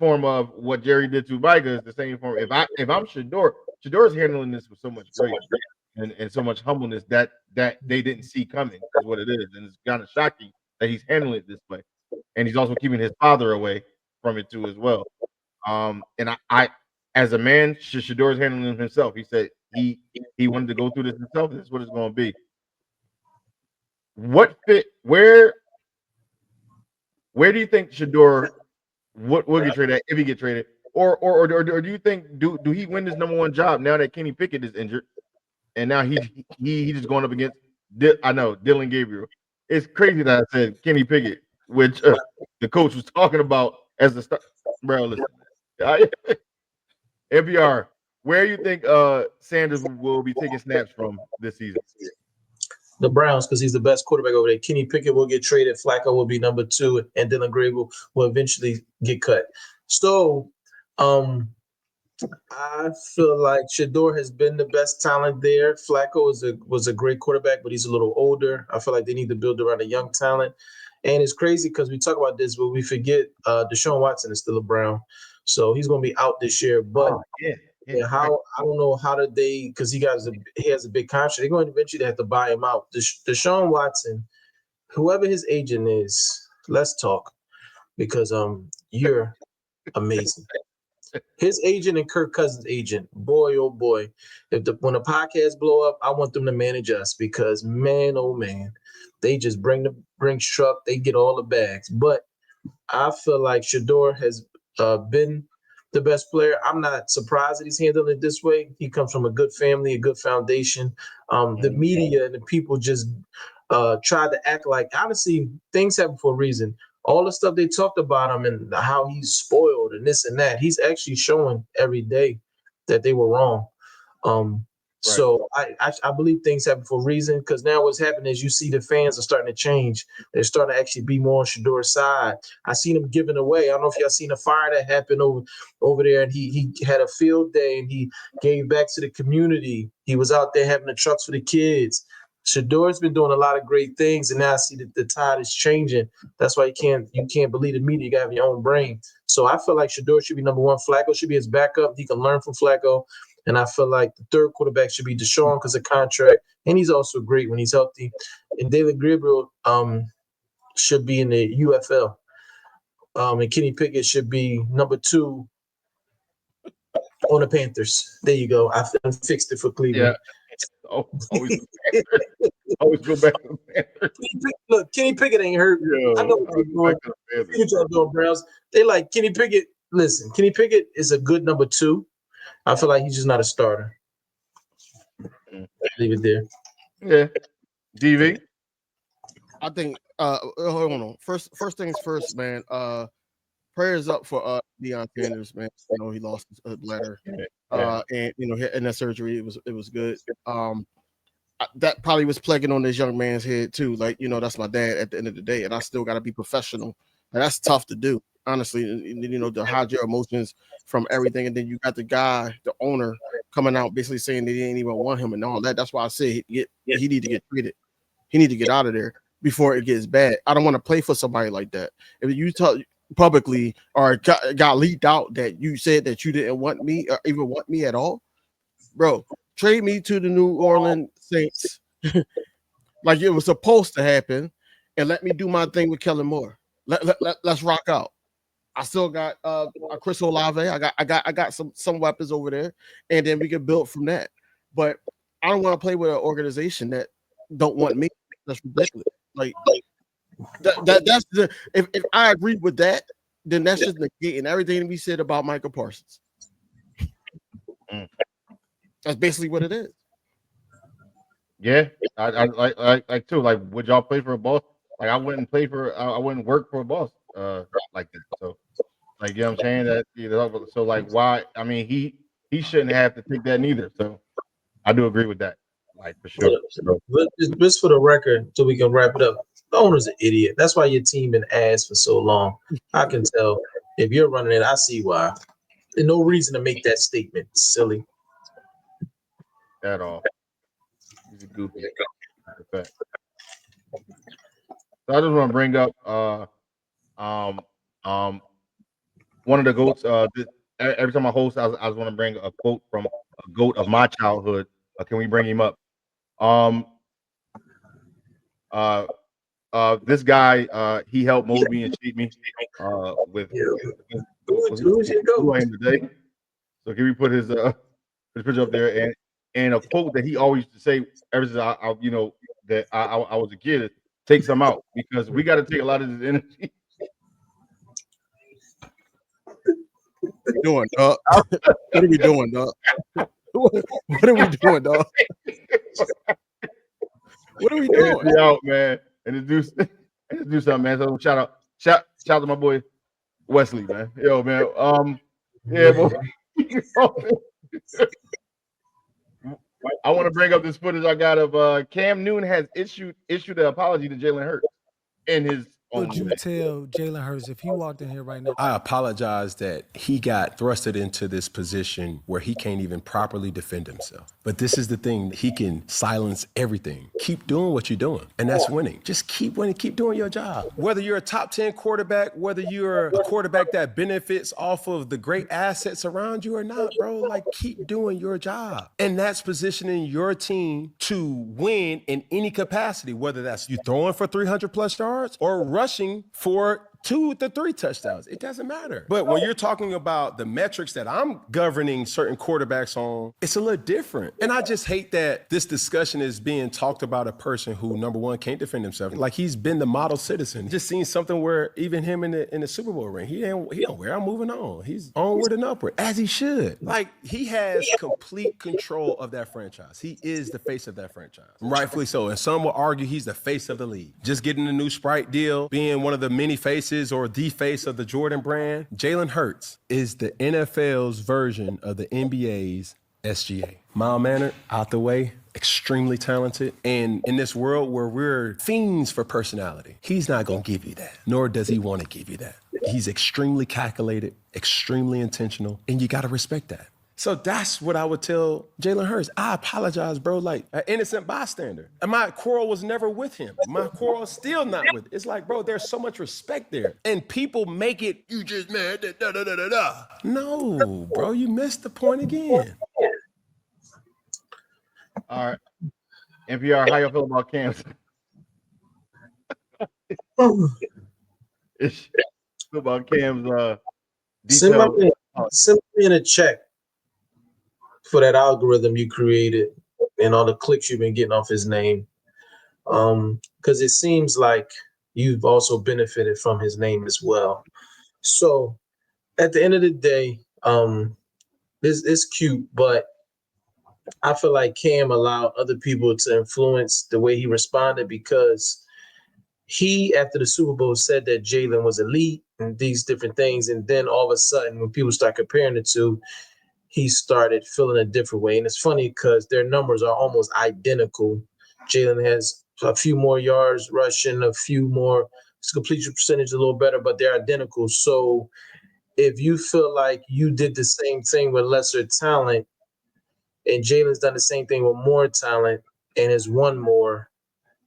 form of what Jerry did to Micah is the same form. If I'm Shador is handling this with so much grace and so much humbleness that they didn't see coming is what it is, and it's kind of shocking that he's handling it this way, and he's also keeping his father away from it too as well. And I as a man, Shador is handling it himself. He said he wanted to go through this himself. This is what it's going to be. What fit? Where do you think Shador will get traded if he get traded, or do you think do he win this number one job now that Kenny Pickett is injured, and now he just going up against Dylan Gabriel. It's crazy that I said Kenny Pickett, which the coach was talking about as the start. Bro, listen, NPR, where you think Sanders will be taking snaps from this season? The Browns, because he's the best quarterback over there. Kenny Pickett will get traded. Flacco will be number 2, and Dylan Gabriel will eventually get cut. So, I feel like Shador has been the best talent there. Flacco was a great quarterback, but he's a little older. I feel like they need to build around a young talent. And it's crazy because we talk about this, but we forget Deshaun Watson is still a Brown. So he's going to be out this year. But Yeah, how I don't know how did they, because he has a big contract. They're going to eventually have to buy him out. Deshaun Watson, whoever his agent is, let's talk, because you're amazing. His agent and Kirk Cousins' agent, boy oh boy, when the podcast blow up, I want them to manage us because man oh man, they just bring truck, they get all the bags. But I feel like Shador has been the best player. I'm not surprised that he's handling it this way. He comes from a good family, a good foundation. The media and the people just try to act like, honestly, things happen for a reason. All the stuff they talked about him and how he's spoiled and this and that, he's actually showing every day that they were wrong. So I believe things happen for a reason, because now what's happening is you see the fans are starting to change. They're starting to actually be more on Shador's side. I seen him giving away. I don't know if y'all seen a fire that happened over there, and he had a field day and he gave back to the community. He was out there having the trucks for the kids. Shador's been doing a lot of great things, and now I see that the tide is changing. That's why you can't believe the media. You gotta have your own brain. So I feel like Shador should be number 1. Flacco should be his backup. He can learn from Flacco. And I feel like the third quarterback should be Deshaun because of contract. And he's also great when he's healthy. And Dylan Gabriel should be in the UFL. And Kenny Pickett should be number 2 on the Panthers. There you go. I fixed it for Cleveland. Yeah. Always go back to the Panthers. Kenny Pickett ain't hurt. Yeah, I know what they're doing. Browns. They like Kenny Pickett. Listen, Kenny Pickett is a good number 2. I feel like he's just not a starter. Leave it there. Yeah. DV? I think hold on. First things first, man. Prayers up for Deion Sanders, man. He lost his bladder. And in that surgery, it was good. That probably was plaguing on this young man's head too. Like, that's my dad at the end of the day, and I still gotta be professional. And that's tough to do, honestly. To hide your emotions from everything, and then you got the owner, coming out basically saying they didn't even want him and all that. That's why I say he need to get treated. He need to get out of there before it gets bad. I don't want to play for somebody like that. If you tell publicly or got leaked out that you said that you didn't want me or even want me at all, bro, trade me to the New Orleans Saints like it was supposed to happen, and let me do my thing with Kellen Moore. Let's rock out. I still got Chris Olave. I got some weapons over there, and then we can build from that. But I don't want to play with an organization that don't want me. That's ridiculous. Like that's the if I agree with that, then that's just negating everything we said about Michael Parsons. That's basically what it is. Yeah, I like too. Like, would y'all play for a boss? Like, I wouldn't play for. I wouldn't work for a boss like that. So, like, you know what I'm saying? That so like, why? I mean, he shouldn't have to take that neither. So, I do agree with that. Like, for sure. So, Just for the record, so we can wrap it up. The owner's an idiot. That's why your team been ass for so long. I can tell. If you're running it, I see why. There's no reason to make that statement. Silly. at all. He's a goofy. That's a fact. So I just want to bring up um one of the goats. Every time I host, I just want to bring a quote from a goat of my childhood. Can we bring him up? Um, this guy, he helped mold me and shape me. With Who's your who I goat? am today. So can we put his picture up there and a quote that he always used to say ever since I that I was a kid. Take some out because we got to take a lot of this energy. What are we doing, dog? What are we doing, dog? What are we doing, dog? What are we doing? Energy out, man, and to do something, man. So shout out to my boy Wesley, man. Yo, man. Yeah, boy. I want to bring up this footage I got of Cam Newton has issued an apology to Jalen Hurts in his own Would you way. tell Jalen Hurts if he walked in here right now? I apologize that he got thrusted into this position where he can't even properly defend himself. But this is the thing, he can silence everything. Keep doing what you're doing, and that's winning. Just keep winning, keep doing your job. Whether you're a top 10 quarterback, whether you're a quarterback that benefits off of the great assets around you or not, bro, like keep doing your job. And that's positioning your team to win in any capacity, whether that's you throwing for 300 plus yards or rushing for 2 to 3 touchdowns. It doesn't matter. But when you're talking about the metrics that I'm governing certain quarterbacks on, it's a little different. And I just hate that this discussion is being talked about a person who, number one, can't defend himself. Like he's been the model citizen. Just seen something where even him in the Super Bowl ring, he don't wear. I'm moving on. He's onward and upward, as he should. Like he has complete control of that franchise. He is the face of that franchise. Rightfully so. And some will argue he's the face of the league. Just getting a new Sprite deal, being one of the many faces or the face of the Jordan brand. Jalen Hurts is the NFL's version of the NBA's SGA. Mild-mannered, out the way, extremely talented. And in this world where we're fiends for personality, he's not going to give you that, nor does he want to give you that. He's extremely calculated, extremely intentional, and you got to respect that. So that's what I would tell Jalen Hurts. I apologize, bro, like an innocent bystander. And my quarrel was never with him. My quarrel is still not with it. It's like, bro, there's so much respect there. And people make it, you just mad, da, da, da, da, da. No, bro, you missed the point again. All right. NPR, how you feel about Cam? It's about Cam's Send details. me in a check for that algorithm you created and all the clicks you've been getting off his name. Because it seems like you've also benefited from his name as well. So at the end of the day, it's cute, but I feel like Cam allowed other people to influence the way he responded because he, after the Super Bowl, said that Jalen was elite and these different things. And then all of a sudden, when people start comparing the two, he started feeling a different way. And it's funny because their numbers are almost identical. Jalen has a few more yards rushing, a few more, his completion percentage a little better, but they're identical. So if you feel like you did the same thing with lesser talent and Jalen's done the same thing with more talent and has won more,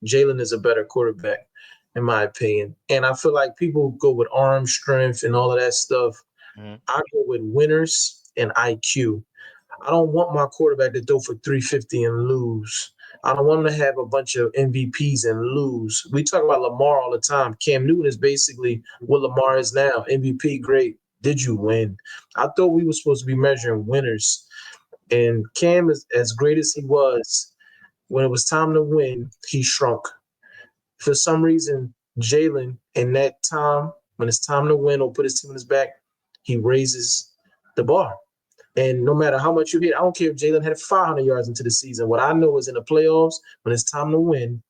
Jalen is a better quarterback, in my opinion. And I feel like people go with arm strength and all of that stuff. I go with winners and IQ. I don't want my quarterback to throw for 350 and lose. I don't want him to have a bunch of MVPs and lose. We talk about Lamar all the time. Cam Newton is basically what Lamar is now. MVP, great. Did you win? I thought we were supposed to be measuring winners. And Cam, is as great as he was, when it was time to win, he shrunk. For some reason, Jalen, in that time, when it's time to win or put his team on his back, he raises the bar. And no matter how much you hit, I don't care if Jalen had 500 yards into the season. What I know is in the playoffs, when it's time to win,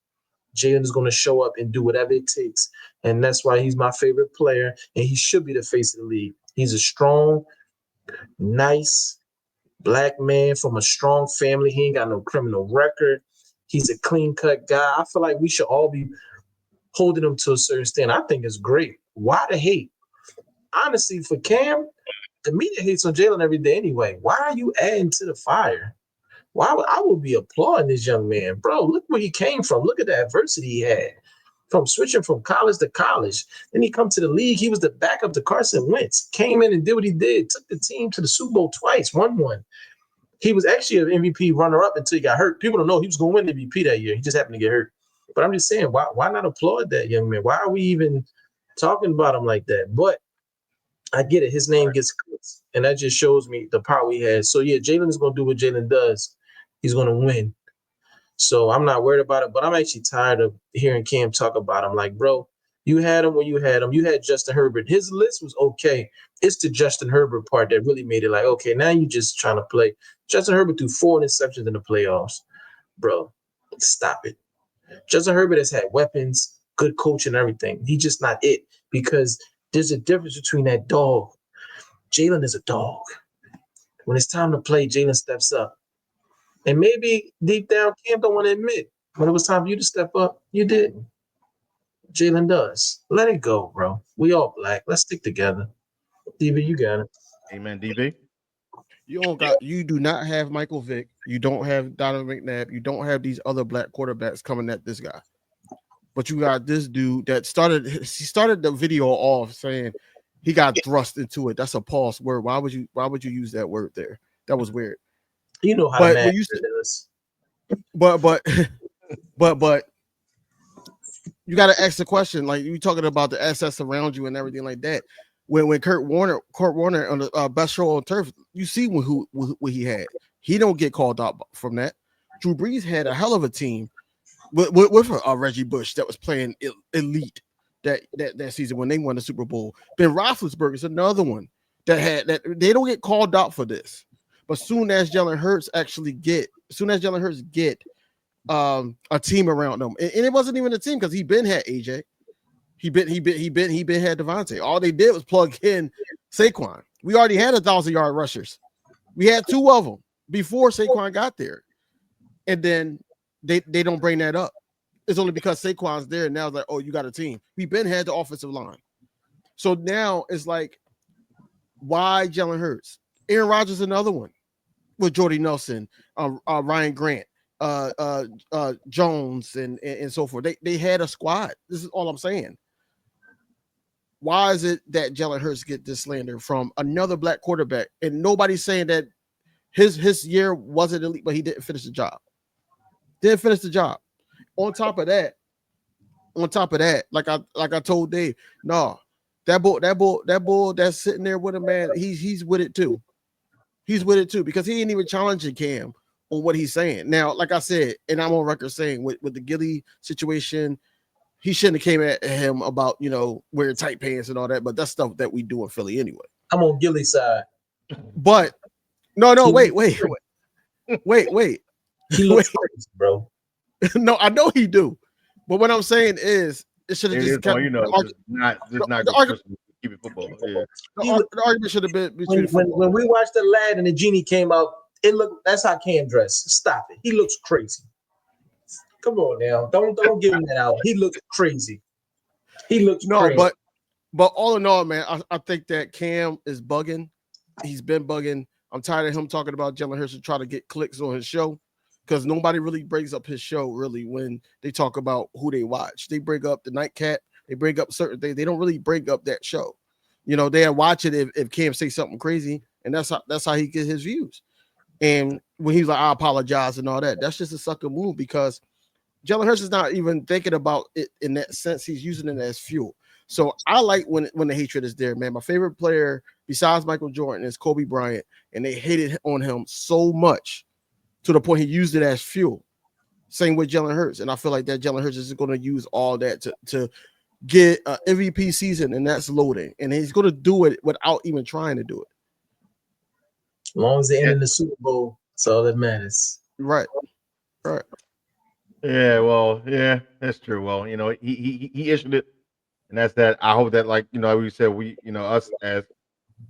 Jalen is going to show up and do whatever it takes. And that's why he's my favorite player, and he should be the face of the league. He's a strong, nice black man from a strong family. He ain't got no criminal record. He's a clean-cut guy. I feel like we should all be holding him to a certain standard. I think it's great. Why the hate? Honestly, for Cam, the media hates on Jalen every day anyway. Why are you adding to the fire? I would be applauding this young man. Bro, look where he came from. Look at the adversity he had. From switching from college to college. Then he come to the league. He was the backup to Carson Wentz. Came in and did what he did. Took the team to the Super Bowl twice. Won one. He was actually an MVP runner-up until he got hurt. People don't know he was going to win MVP that year. He just happened to get hurt. But I'm just saying, why not applaud that young man? Why are we even talking about him like that? But I get it. His name gets clicks, and that just shows me the power he has. So, yeah, Jalen is going to do what Jalen does. He's going to win. So I'm not worried about it, but I'm actually tired of hearing Cam talk about him. Like, bro, you had him when you had him. You had Justin Herbert. His list was okay. It's the Justin Herbert part that really made it like, okay, now you're just trying to play. Justin Herbert threw 4 interceptions in the playoffs. Bro, stop it. Justin Herbert has had weapons, good coach and everything. He's just not it because there's a difference between that dog. Jalen is a dog. When it's time to play, Jalen steps up. And maybe deep down, Cam don't want to admit when it was time for you to step up, you didn't. Jalen does. Let it go, bro. We all black. Let's stick together. DB, you got it. Amen, DB. You do not have Michael Vick. You don't have Donovan McNabb. You don't have these other black quarterbacks coming at this guy. But you got this dude that started the video off saying he got thrust into it. That's a pause word. Why would you use that word there? That was weird. You know how but mad you it is. But you got to ask the question. Like you talking about the assets around you and everything like that. When Kurt Warner on the best show on turf, you see what he had. He don't get called out from that. Drew Brees had a hell of a team with Reggie Bush that was playing elite that season when they won the Super Bowl. Ben Roethlisberger is another one that they don't get called out for this. But soon as Jalen Hurts get a team around them, and it wasn't even a team because he been had AJ, he been had Devontae. All they did was plug in Saquon. We already had 1,000-yard rushers. We had 2 of them before Saquon got there, and then they don't bring that up. It's only because Saquon's there and now it's like, oh, you got a team. We been had the offensive line, so now it's like, why Jalen Hurts? Aaron Rodgers, another one. With Jordy Nelson, Ryan Grant, Jones, and so forth. They had a squad. This is all I'm saying. Why is it that Jalen Hurts get this slander from another black quarterback, and nobody's saying that his year wasn't elite, but he didn't finish the job. On top of that, like I told Dave, no, that bull that's sitting there with him, man, he's with it too. He's with it too because he ain't even challenging Cam on what he's saying. Now, like I said, and I'm on record saying with the Gilly situation, he shouldn't have came at him about, wearing tight pants and all that, but that's stuff that we do in Philly anyway. I'm on Gilly's side. But no, wait. He looks crazy, bro. No, I know he do. But what I'm saying is it should have just kept keep it football. Yeah. The argument should have been between when we watched the lad and the genie came out, that's how Cam dressed. Stop it. He looks crazy. Come on now. Don't give him that out. He looks crazy. He looks crazy. But all in all, man, I think that Cam is bugging. He's been bugging. I'm tired of him talking about Jalen Hurts to try to get clicks on his show because nobody really brings up his show really when they talk about who they watch. They bring up the Nightcat. They bring up certain things. They don't really bring up that show. They'll watch it if Cam say something crazy, and that's how he gets his views. And when he's like, I apologize and all that, that's just a sucker move because Jalen Hurts is not even thinking about it in that sense. He's using it as fuel. So I like when the hatred is there, man. My favorite player besides Michael Jordan is Kobe Bryant, and they hated on him so much to the point he used it as fuel. Same with Jalen Hurts, and I feel like that Jalen Hurts is going to use all that to get an MVP season, and that's loading. And he's going to do it without even trying to do it. As long as they end in the Super Bowl, that's all that matters. Right. Yeah, well, yeah, that's true. Well, he issued it, and that's that. I hope that, like, we said, us as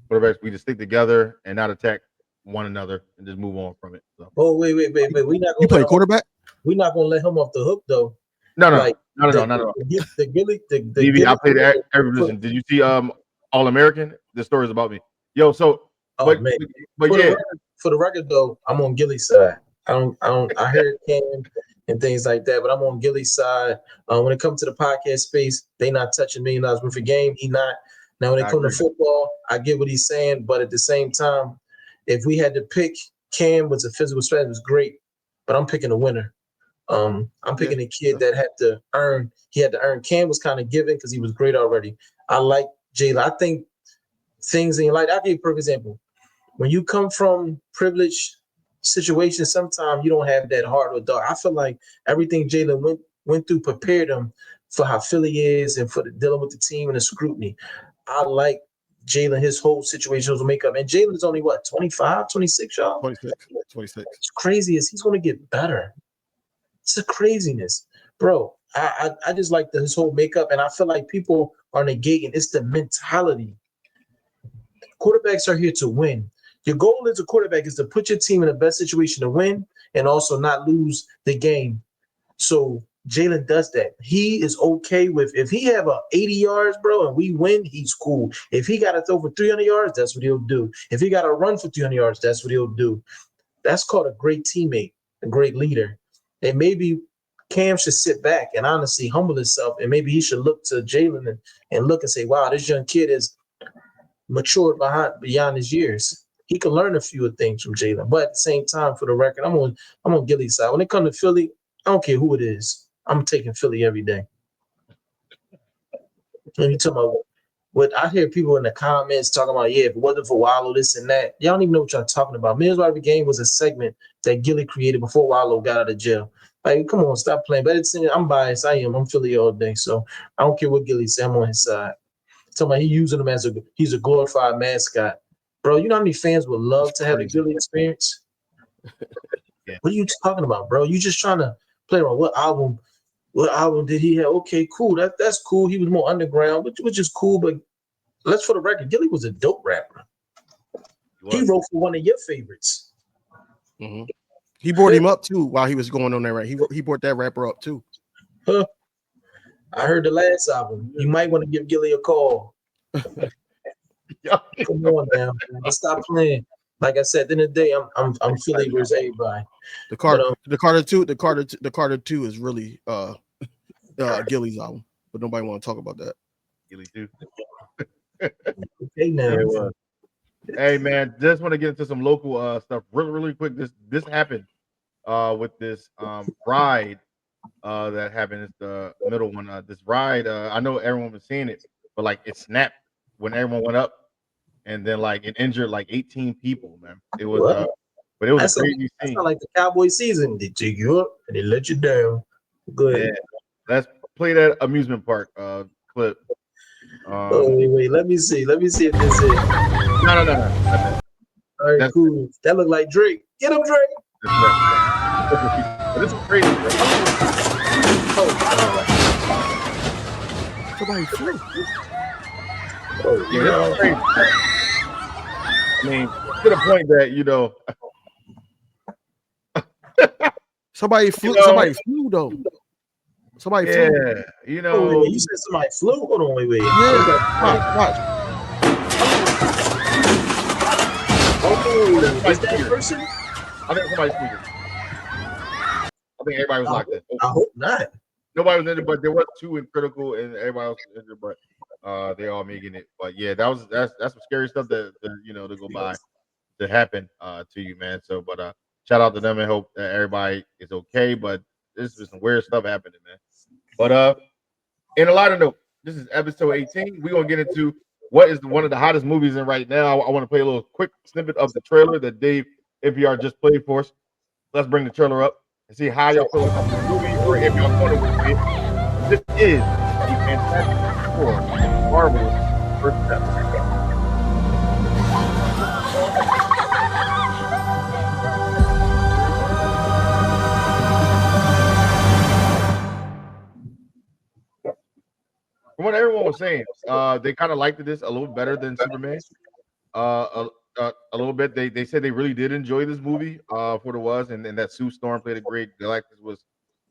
quarterbacks, we just stick together and not attack one another and just move on from it. So. Oh, wait. We're not gonna You play quarterback? We're not gonna let him off the hook though. No, Like, not at all. The Gilly, DB, I played every position. Did you see All American? The story is about me. Yo, so oh man. but For the record though, I'm on Gilly's side. I heard Cam and things like that, but I'm on Gilly's side. When it comes to the podcast space, they not touching $1 million worth of game. He not. Now when it comes to football, I get what he's saying, but at the same time, if we had to pick, Cam was a physical strategy, was great, but I'm picking a winner. I'm picking a kid that had to earn. He had to earn. Cam was kind of given because he was great already. I like Jalen. I think things in your life. I'll give you a perfect example. When you come from privileged situations, sometimes you don't have that heart or dog. I feel like everything Jalen went through prepared him for how Philly is and for dealing with the team and the scrutiny. I like Jalen, his whole situation was makeup. And Jalen is only, 25, 26, y'all? 26. It's crazy as he's going to get better. It's a craziness. Bro, I just like his whole makeup, and I feel like people are negating. It's the mentality. Quarterbacks are here to win. Your goal as a quarterback is to put your team in the best situation to win and also not lose the game. So Jalen does that. He is okay with, if he have 80 yards, bro, and we win, he's cool. If he got to throw for 300 yards, that's what he'll do. If he got to run for 300 yards, that's what he'll do. That's called a great teammate, a great leader. And maybe Cam should sit back and honestly humble himself, and maybe he should look to Jalen and look and say, wow, this young kid is matured beyond his years. He can learn a few things from Jalen. But at the same time, for the record, I'm on Gilly's side. When it comes to Philly, I don't care who it is. I'm taking Philly every day. And you talking about what I hear people in the comments talking about, if it wasn't for Wallow, this and that. Y'all don't even know what y'all talking about. Men's Rivalry Game was a segment that Gilly created before Wallow got out of jail. Like, come on, stop playing. But I'm biased. I'm Philly all day. So I don't care what Gilly said. I'm on his side. Talking about he using him as he's a glorified mascot. Bro, you know how many fans would love to have the Gilly experience? Yeah. What are you talking about, bro? You just trying to play around. What album did he have? Okay, cool. That's cool. He was more underground, which is cool. But let's, for the record, Gilly was a dope rapper. He wrote for one of your favorites. Mm-hmm. He brought him up too while he was going on there, right? He brought that rapper up too. Huh. I heard the last album. You might want to give Gilly a call. Come on now, man. Let's stop playing. Like I said, at the end of the day, I'm Philly versus everybody. The Carter 2 is really Gilly's album, but nobody want to talk about that. Gilly 2. Okay, now. Hey man, just want to get into some local stuff really quick. This happened with this ride that happened. It's the middle one. This ride, I know everyone was seeing it, but like it snapped when everyone went up, and then like it injured like 18 people. Man, it was but it was a crazy scene. That's not like the Cowboy season. They take you up and they let you down. Go ahead. Yeah. Let's play that amusement park clip. Wait. Let me see if this is. No. All right, cool. That look like Drake. Get him, Drake. This is crazy, bro. Somebody flew. Yeah, this is crazy. I mean, to the point that somebody flew. Somebody flew though. Somebody flew. Yeah, you said somebody flew. Hold on, wait. Yeah, watch. Oh, is that person? I think somebody's sneaking. I think everybody was locked in. I hope not. Nobody was injured, but there was 2 in critical, and everybody else was injured. But they all making it. But yeah, that's some scary stuff to go by. to happen to you, man. So, but shout out to them and hope that everybody is okay. But this is some weird stuff happening, man. But in a lighter note, this is episode 18. We're gonna get into what is one of the hottest movies in right now. I want to play a little quick snippet of the trailer that Dave NPR just played for us. Let's bring the trailer up and see how y'all feel about the movie, or if y'all want to see it. This is the Fantastic Four Marvel's first step. From what everyone was saying, they kind of liked this a little better than Superman. A little bit. They said they really did enjoy this movie for what it was, and that Sue Storm played a great. Galactus was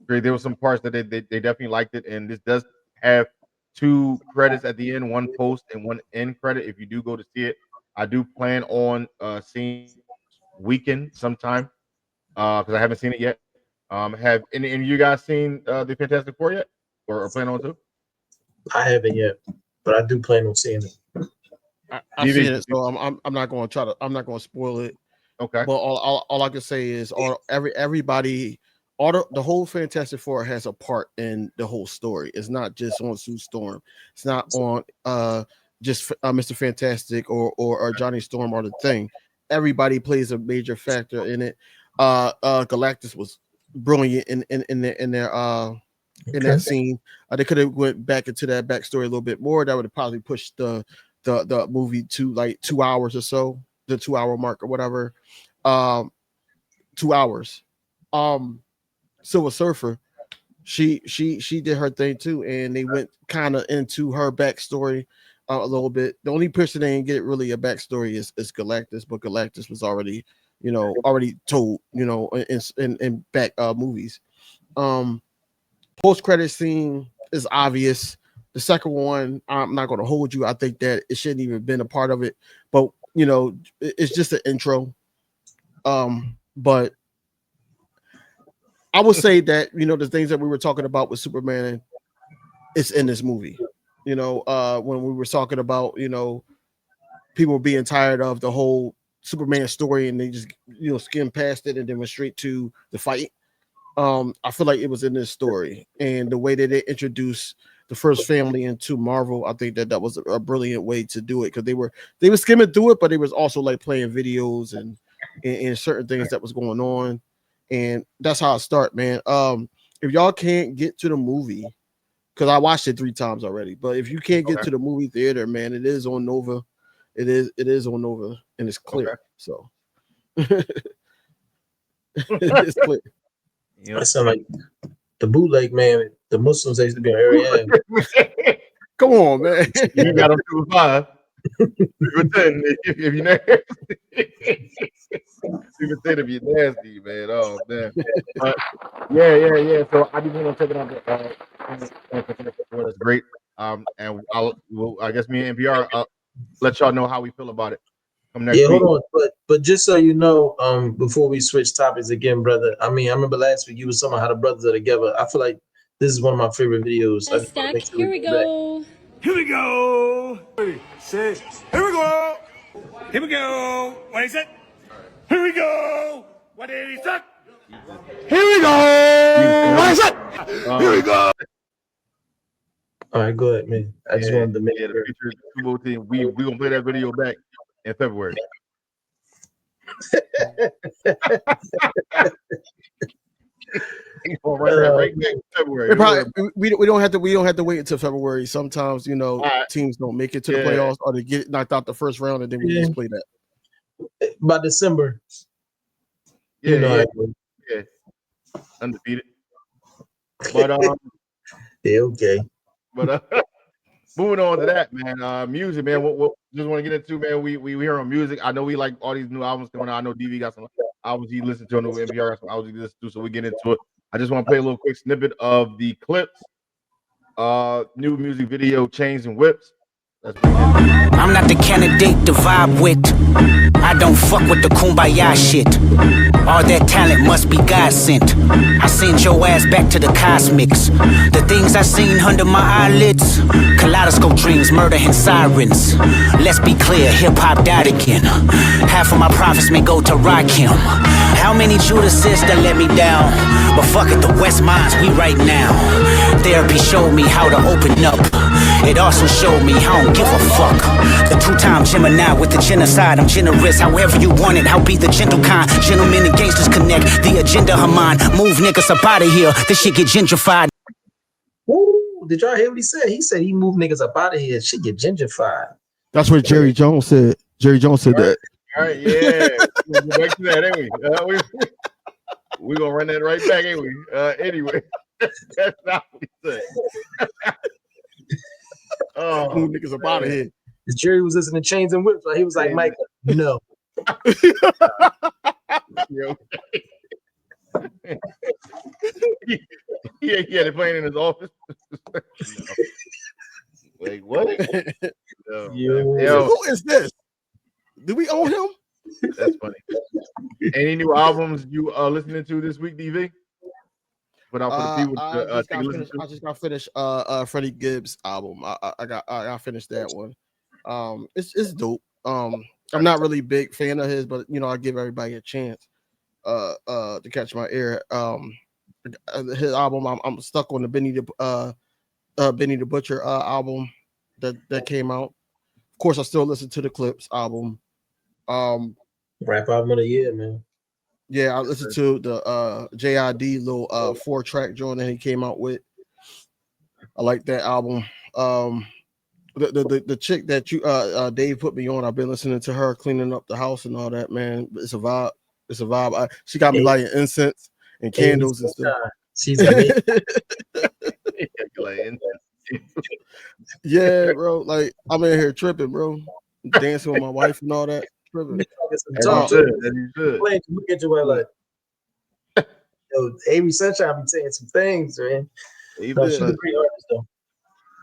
great. There were some parts that they definitely liked it, and this does have 2 credits at the end, one post and one end credit. If you do go to see it, I do plan on seeing Weekend sometime because I haven't seen it yet. Have any of you guys seen the Fantastic Four yet, or plan on to? I haven't yet, but I do plan on seeing it. I've seen it, so I'm not going to I'm not going to spoil it. Okay. But all I can say is everybody, the whole Fantastic Four has a part in the whole story. It's not just on Sue Storm. It's not on just Mr. Fantastic or Johnny Storm or the Thing. Everybody plays a major factor in it. Galactus was brilliant in that scene. They could have went back into that backstory a little bit more. That would have probably pushed the movie to like 2 hours or so, the 2 hour mark or whatever. 2 hours. Silver Surfer, she did her thing too, and they went kind of into her backstory a little bit. The only person they didn't get really a backstory is Galactus, but Galactus was already told, in back movies. Post credit scene is obvious. The second one, I'm not going to hold you. I think that it shouldn't even been a part of it, but it's just an intro. But I would say that the things that we were talking about with Superman, it's in this movie. When we were talking about people being tired of the whole Superman story and they just skimmed past it and then went straight to the fight. I feel like it was in this story, and the way that they introduced the first family into Marvel, I think that was a brilliant way to do it, because they were skimming through it, but they was also like playing videos and certain things that was going on, and that's how I start, man. If y'all can't get to the movie, because I watched it 3 times already, but if you can't get to the movie theater, man, it is on Nova. It is on Nova, and it's clear. So it's clear. That sound like the bootleg, man. The Muslims used to be on area. Come on, man. You got them 2-5. People 10 if you're nasty. People 10 if you're nasty, man. Oh man. But yeah. So I just want to check it out. That's great. And I guess me and NPR, I'll let y'all know how we feel about it. Yeah, hold on, but just so you know, before we switch topics again, brother. I remember last week you were talking about how the brothers are together. I feel like this is one of my favorite videos. Here we go. Here we go. Say, here we go. Here we go. What is it? Here we go. What is it? Here we go. What is it? Here we go. All right, go ahead, man. I just wanted to make the future Super Bowl team. We gonna play that video back in February. Right back in February. We don't have to wait until February. Sometimes teams don't make it to the playoffs, or they get knocked out the first round, and then we just play that by December. Yeah, undefeated. But yeah, okay. But moving on to that, man. Music, man. What just want to get into, man. We hear on music. I know we like all these new albums coming out. I know DV got some albums he listened to. I know NPR got some albums he listened to. So we get into it. I just want to play a little quick snippet of the clips. New music video, Chains and Whips. I'm not the candidate to vibe with. I don't fuck with the kumbaya shit. All that talent must be God sent. I send your ass back to the cosmics. The things I seen under my eyelids, kaleidoscope dreams, murder and sirens. Let's be clear, hip-hop died again. Half of my profits may go to Rakim. How many Judases that let me down? But fuck it, the West Minds, we right now. Therapy showed me how to open up. It also showed me I don't give a fuck. The two-time Gemini with the genocide. I'm generous, however you want it. I'll be the gentle kind. Gentlemen and gangsters connect. The agenda of mine. Move niggas up out of here. This shit get gentrified. Ooh, did y'all hear what he said? He said he moved niggas up out of here. Shit get gentrified. That's what Jerry Jones said. Jerry Jones said that. All right, yeah. We'll go back to that, ain't we? We're going to run that right back, ain't we? Anyway, that's not what he said. Oh, Move niggas up out of here. Jerry was listening to Chains and Whips. He was like, Mike, no. He had it playing in his office. Wait, what? Who is this? Do we own him? That's funny. Any new albums you listening to this week, DV? Put out for the people to take a listen to. I just got finished Freddie Gibbs album. I finished that one. It's dope. I'm not really big fan of his, but I give everybody a chance to catch my ear. His album, I'm stuck on the Benny the Butcher album that came out. Of course, I still listen to the Clips album. Rap album of the year, man. Yeah, I listened to the JID little 4-track joint that he came out with. I like that album. The chick that you Dave put me on, I've been listening to her cleaning up the house and all that, man. It's a vibe. It's a vibe. She got me lighting incense and candles and stuff. She's amazing. Yeah, bro. Like I'm in here tripping, bro. Dancing with my wife and all that. Tripping. Look at your like, yo, Amy Sunshine be saying some things, man. She's a great artist, though.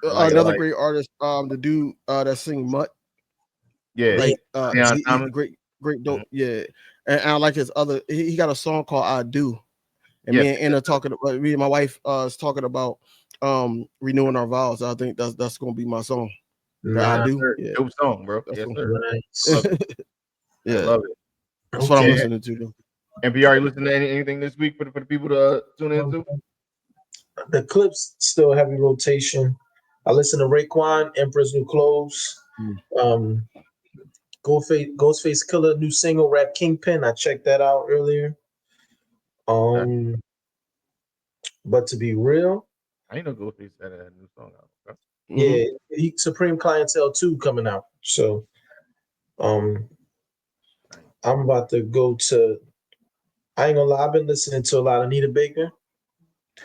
Another great artist, the dude that sing Mutt. Yeah, great dope. Yeah, and I like his other. He got a song called "I Do," and me and Anna talking. Me and my wife is talking about renewing our vows. I think that's gonna be my song. I do. Yeah. Dope song, bro. Yes, sir. Yeah, I love it. That's what I'm listening to. Though. NPR, you listening to anything this week for the people to tune into? The Clips still heavy rotation. I listen to Raekwon, Emperor's New Clothes, Ghostface Killer, new single, Rap Kingpin. I checked that out earlier. But to be real, I didn't know Ghostface had a new song out. Okay. Yeah, Supreme Clientele 2 coming out. So, I'm about to go to. I ain't gonna lie, I've been listening to a lot of Anita Baker.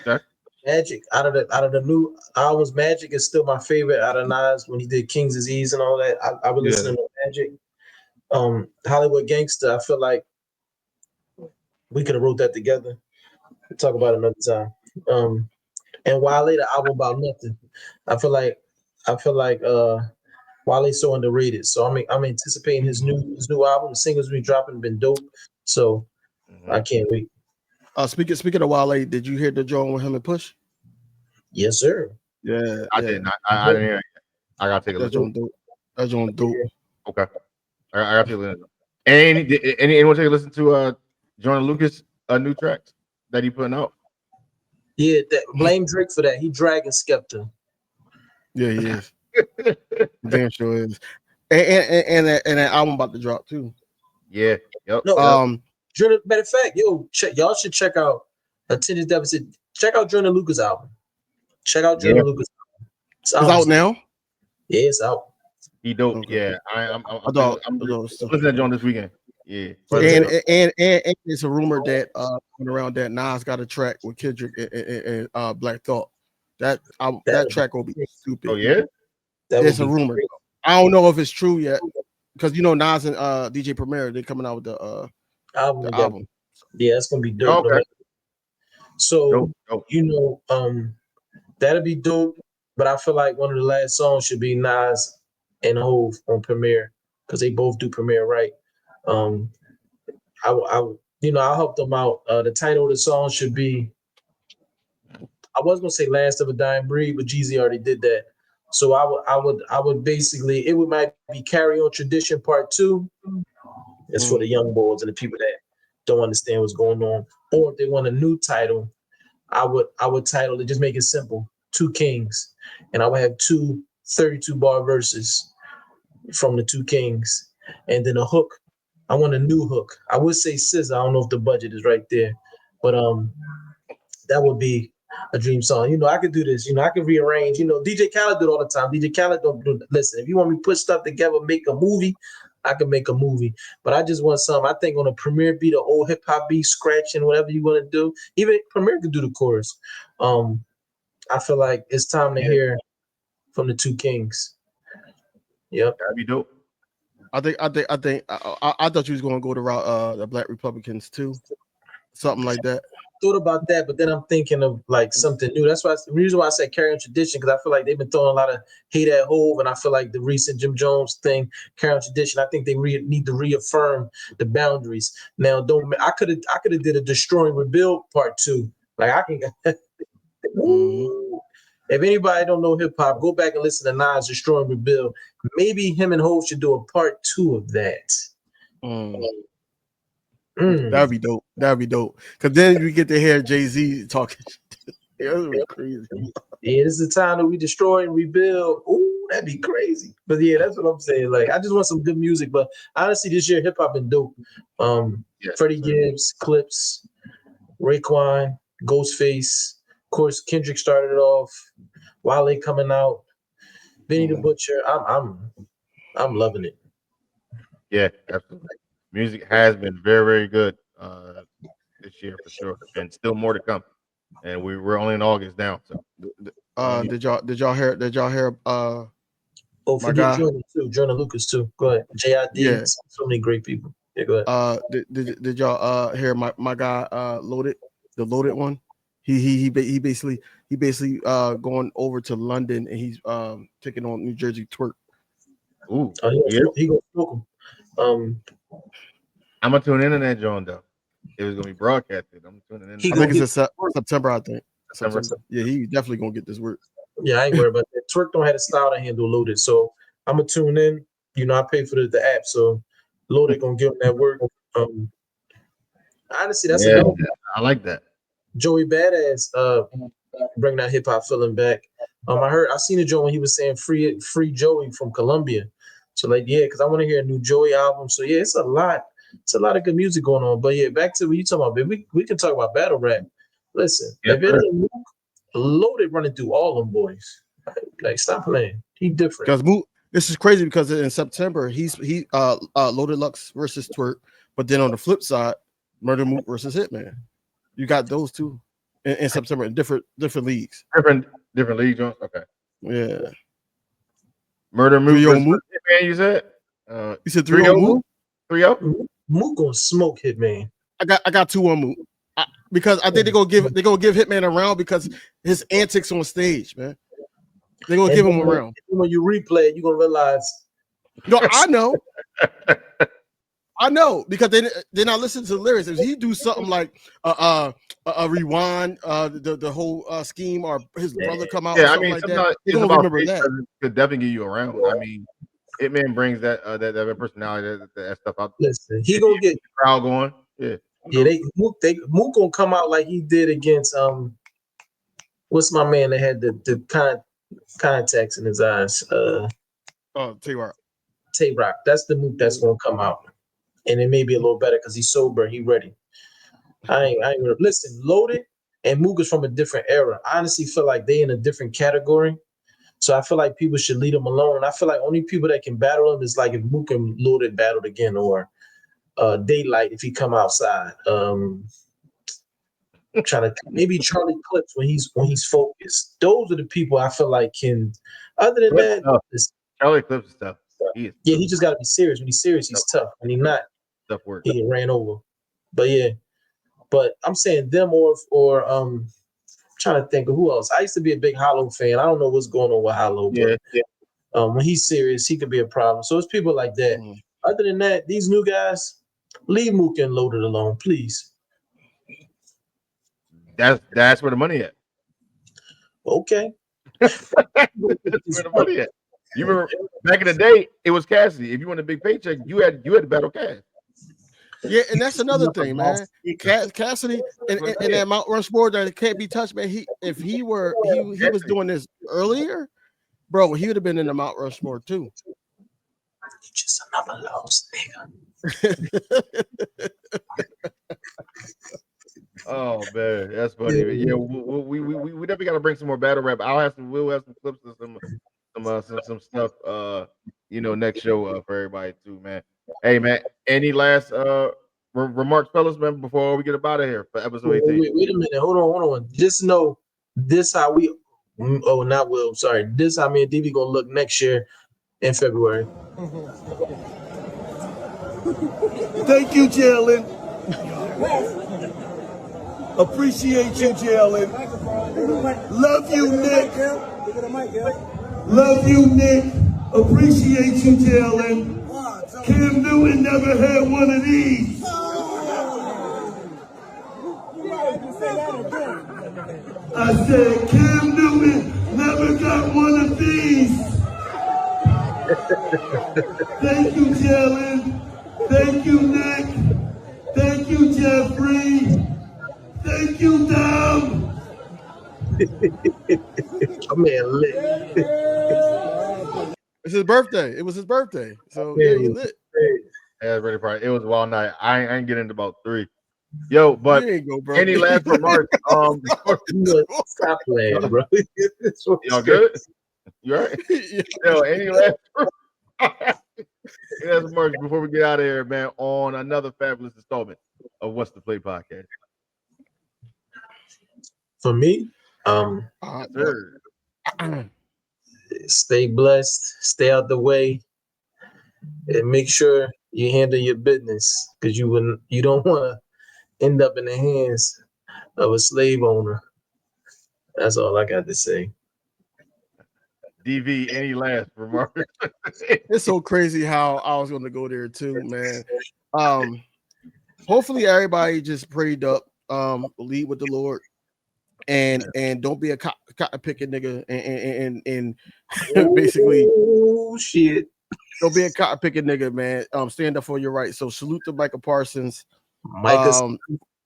Okay. Magic out of the new albums, Magic is still my favorite out of Nas when he did King's Disease and all that. I've been listening to Magic. Hollywood Gangster, I feel like we could have wrote that together. We'll talk about it another time. And Wale, the album about nothing. I feel like Wale's so underrated. So I'm anticipating his new album. The singles we dropping been dope. So I can't wait. Speaking of Wale, did you hear the joint with him and Push? Yes, sir. Yeah, I didn't. I didn't hear it. I gotta take a look. That joint dope. Okay. I gotta take a listen. And anyone take a listen to Jordan Lucas new tracks that he putting out? Yeah, blame Drake for that. He dragging Skepta. Yeah, he is. Damn sure is. And that album about to drop too. Yeah. Yep. No, matter of fact, y'all should check out Attendance Deficit. Check out Jordan Lucas album. Check out Jordan Lucas album. It's out now? Yeah, it's out. He dope. Okay. Yeah. I'm listening to John this weekend. Yeah. And it's a rumor that went around that Nas got a track with Kendrick and Black Thought. That track will be stupid. Oh yeah? It's a rumor. I don't know if it's true yet. Because Nas and DJ Premier, they're coming out with the album. Yeah, it's gonna be dope. Okay. So that'll be dope. But I feel like one of the last songs should be Nas and Hove on Premiere because they both do Premiere right. I'll help them out. The title of the song should be, I was gonna say "Last of a Dying Breed," but Jeezy already did that. So I would basically, it might be "Carry On Tradition Part 2." It's for the young boys and the people that don't understand what's going on. Or if they want a new title, I would title it, just make it simple, Two Kings. And I would have 32 bar verses from the Two Kings. And then a hook. I want a new hook. I would say SZA. I don't know if the budget is right there. But that would be a dream song. I could do this. I could rearrange. DJ Khaled do it all the time. DJ Khaled don't do. Listen, if you want me to put stuff together, make a movie, I can make a movie. But I just want something. I think on a Premiere beat, an old hip hop beat, scratching, whatever you want to do. Even Premiere could do the chorus. I feel like it's time to hear from the Two Kings. Yep, that'd be dope. I thought you was going to go the route the Black Republicans too, something like that. Thought about that, but then I'm thinking of like something new. That's why the reason why I said Carry On Tradition, because I feel like they've been throwing a lot of hate at Hove, and I feel like the recent Jim Jones thing, Carry On Tradition, I think they need to reaffirm the boundaries. Now, I could have did a Destroy and Rebuild Part 2. Like I can. If anybody don't know hip hop, go back and listen to Nas Destroy and Rebuild. Maybe him and Hove should do a Part 2 of that. That'd be dope. That'd be dope. Because then we get to hear Jay-Z talking. That would be crazy. Yeah, this is the time that we destroy and rebuild. Ooh, that'd be crazy. But yeah, that's what I'm saying. Like, I just want some good music. But honestly, this year hip hop been dope. Freddie Gibbs, Clips, Raekwon, Ghostface. Of course, Kendrick started it off. Wale coming out. Benny the Butcher. I'm loving it. Yeah, absolutely. Music has been very, very good this year for sure, and still more to come. And we're only in August now. So, did y'all hear? Forget Jordan Lucas too. Go ahead. JID. Yeah. So many great people. Yeah, go ahead. Did y'all hear my guy Loaded, the Loaded one? He basically going over to London, and he's taking on New Jersey Twerk. Ooh, he gonna smoke him. I'm gonna tune in on that, John. Though it was gonna be broadcasted, I'm tuning in. I think it's September. I think September. Yeah, he definitely gonna get this work. Yeah, I ain't worried about that. Twerk don't have a style to handle Loaded, so I'm gonna tune in. I pay for the app, so Loaded gonna give him that work. Honestly, that's a good. I like that. Joey Badass bring that hip hop feeling back. I seen a Joe when he was saying free Joey from Colombia. So like, yeah, because I want to hear a new Joey album. So yeah, it's a lot of good music going on. But yeah, back to what you talking about, baby. We can talk about battle rap. Listen, if it ain't Loaded running through all them boys, like stop playing. He different. Because this is crazy because in September he Loaded Lux versus Twerk, but then on the flip side, Murder Mook versus Hitman. You got those two in September in different leagues. Different leagues. Okay. Yeah. Murder Mook versus Hitman. You said. You said 3-0 Mook. 3-0. Mook gonna smoke Hitman. I got 2-1 Mook because I think they're gonna give Hitman a round because his antics on stage, man. They're gonna give him a round. When you replay it, you're gonna realize. No, I know. I know because then I listen to the lyrics. If he do something like a rewind, the whole scheme, or his brother come out, yeah, or something like that, they don't remember that. Could definitely give you a round. I mean, Hitman brings that personality, that stuff out. Listen, he gonna get the crowd going. Yeah, Mook gonna come out like he did against what's my man that had the contacts in his eyes? Tay-Rock. Tay-Rock. That's the Mook that's gonna come out. And it may be a little better because he's sober. He ready. I ain't gonna listen. Loaded and Mook is from a different era. I honestly feel like they in a different category. So I feel like people should leave them alone. I feel like only people that can battle them is like if Mook and Loaded battled again, or Daylight if he come outside. I'm trying to maybe Charlie Clips when he's focused. Those are the people I feel like can. Other than that, Charlie Clips is tough. He just got to be serious. When he's serious, he's tough. When he's not, tough work. He get ran over. But yeah, I'm saying them or trying to think of who else. I used to be a big Hollow fan. I don't know what's going on with Hollow. Yeah. When he's serious, he could be a problem. So it's people like that. Other than that, these new guys, leave Mook and Loaded alone, please. That's where the money at. Okay. That's where the money at. You remember back in the day, it was Cassidy. If you want a big paycheck, you had to battle Cass. Yeah, and that's another thing, man. Cassidy and that Mount Rushmore that can't be touched, man. He was doing this earlier, bro. He would have been in the Mount Rushmore too. Just another lost nigga. Oh man, that's funny. Yeah, we definitely got to bring some more battle rap. We'll have some clips and some stuff. Next show for everybody too, man. Hey man, any last remarks, fellas, man, before we get up out of here for episode 18? Wait a minute, hold on. Just know this how we. Oh, not Will. Sorry. This how me and DB gonna look next year in February. Thank you, Jalen. Appreciate you, Jalen. Love you, Nick. Love you, Nick. Appreciate you, Jalen. Cam Newton never had one of these. I said Cam Newton never got one of these. Thank you, Jalen. Thank you, Nick. Thank you, Jeffrey. Thank you, Dom. Oh, man, lit. It's his birthday. It was his birthday. So yeah, he lit. Yeah, really probably. It was a wild night. I ain't getting into about 3. Yo, but any last remarks? Stop playing, bro. Y'all good? You all right? Yo, any last remarks before we get out of here, man, on another fabulous installment of What's the Play podcast? For me, stay blessed, stay out the way, and make sure you handle your business because you don't want to end up in the hands of a slave owner. That's all I got to say. DV, any last remarks? It's so crazy how I was going to go there too, man. Hopefully everybody just prayed up, lead with the Lord, and don't be a cotton picking nigga, and basically, shit, don't be a cotton picking nigga, man. Stand up for your rights. So salute to Micah Parsons. Micah,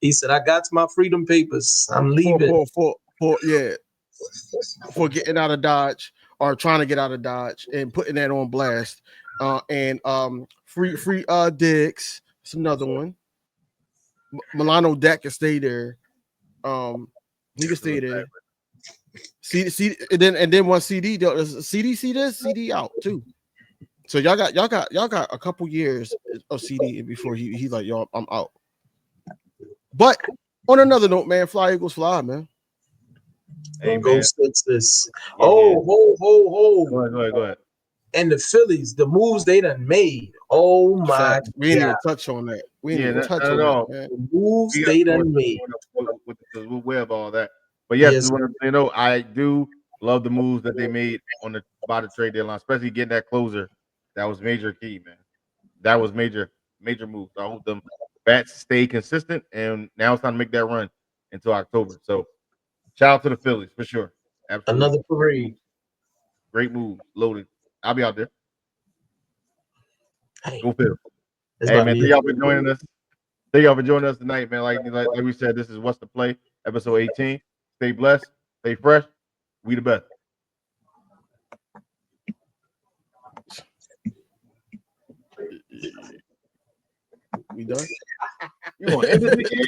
he said, "I got my freedom papers. I'm leaving." For getting out of Dodge or trying to get out of Dodge and putting that on blast. And free Diggs. It's another one. Milano Dak can stay there. He can stay there. CD, and then one CD. CD this, CD out too. So y'all got a couple years of CD before he's like, y'all, I'm out. But on another note, man, fly Eagles fly, man. Hey, go Sixers. Ho. Go ahead. And the Phillies, the moves they done made. Oh my God. We didn't even touch on that. We didn't even touch on that, man. The moves they done made. With web all that. But yes, I do love the moves that they made by the trade deadline, especially getting that closer. That was major key, man. That was major move. I hope them bats stay consistent, and now it's time to make that run until October. So shout out to the Phillies for sure. Absolutely. Another parade. Great move, loaded. I'll be out there. Hey, go Phil. Hey man, thank y'all for joining us. Thank y'all for joining us tonight, man. Like we said, this is What's the Play, episode 18. Stay blessed, stay fresh. We the best. We done? You want to end it again?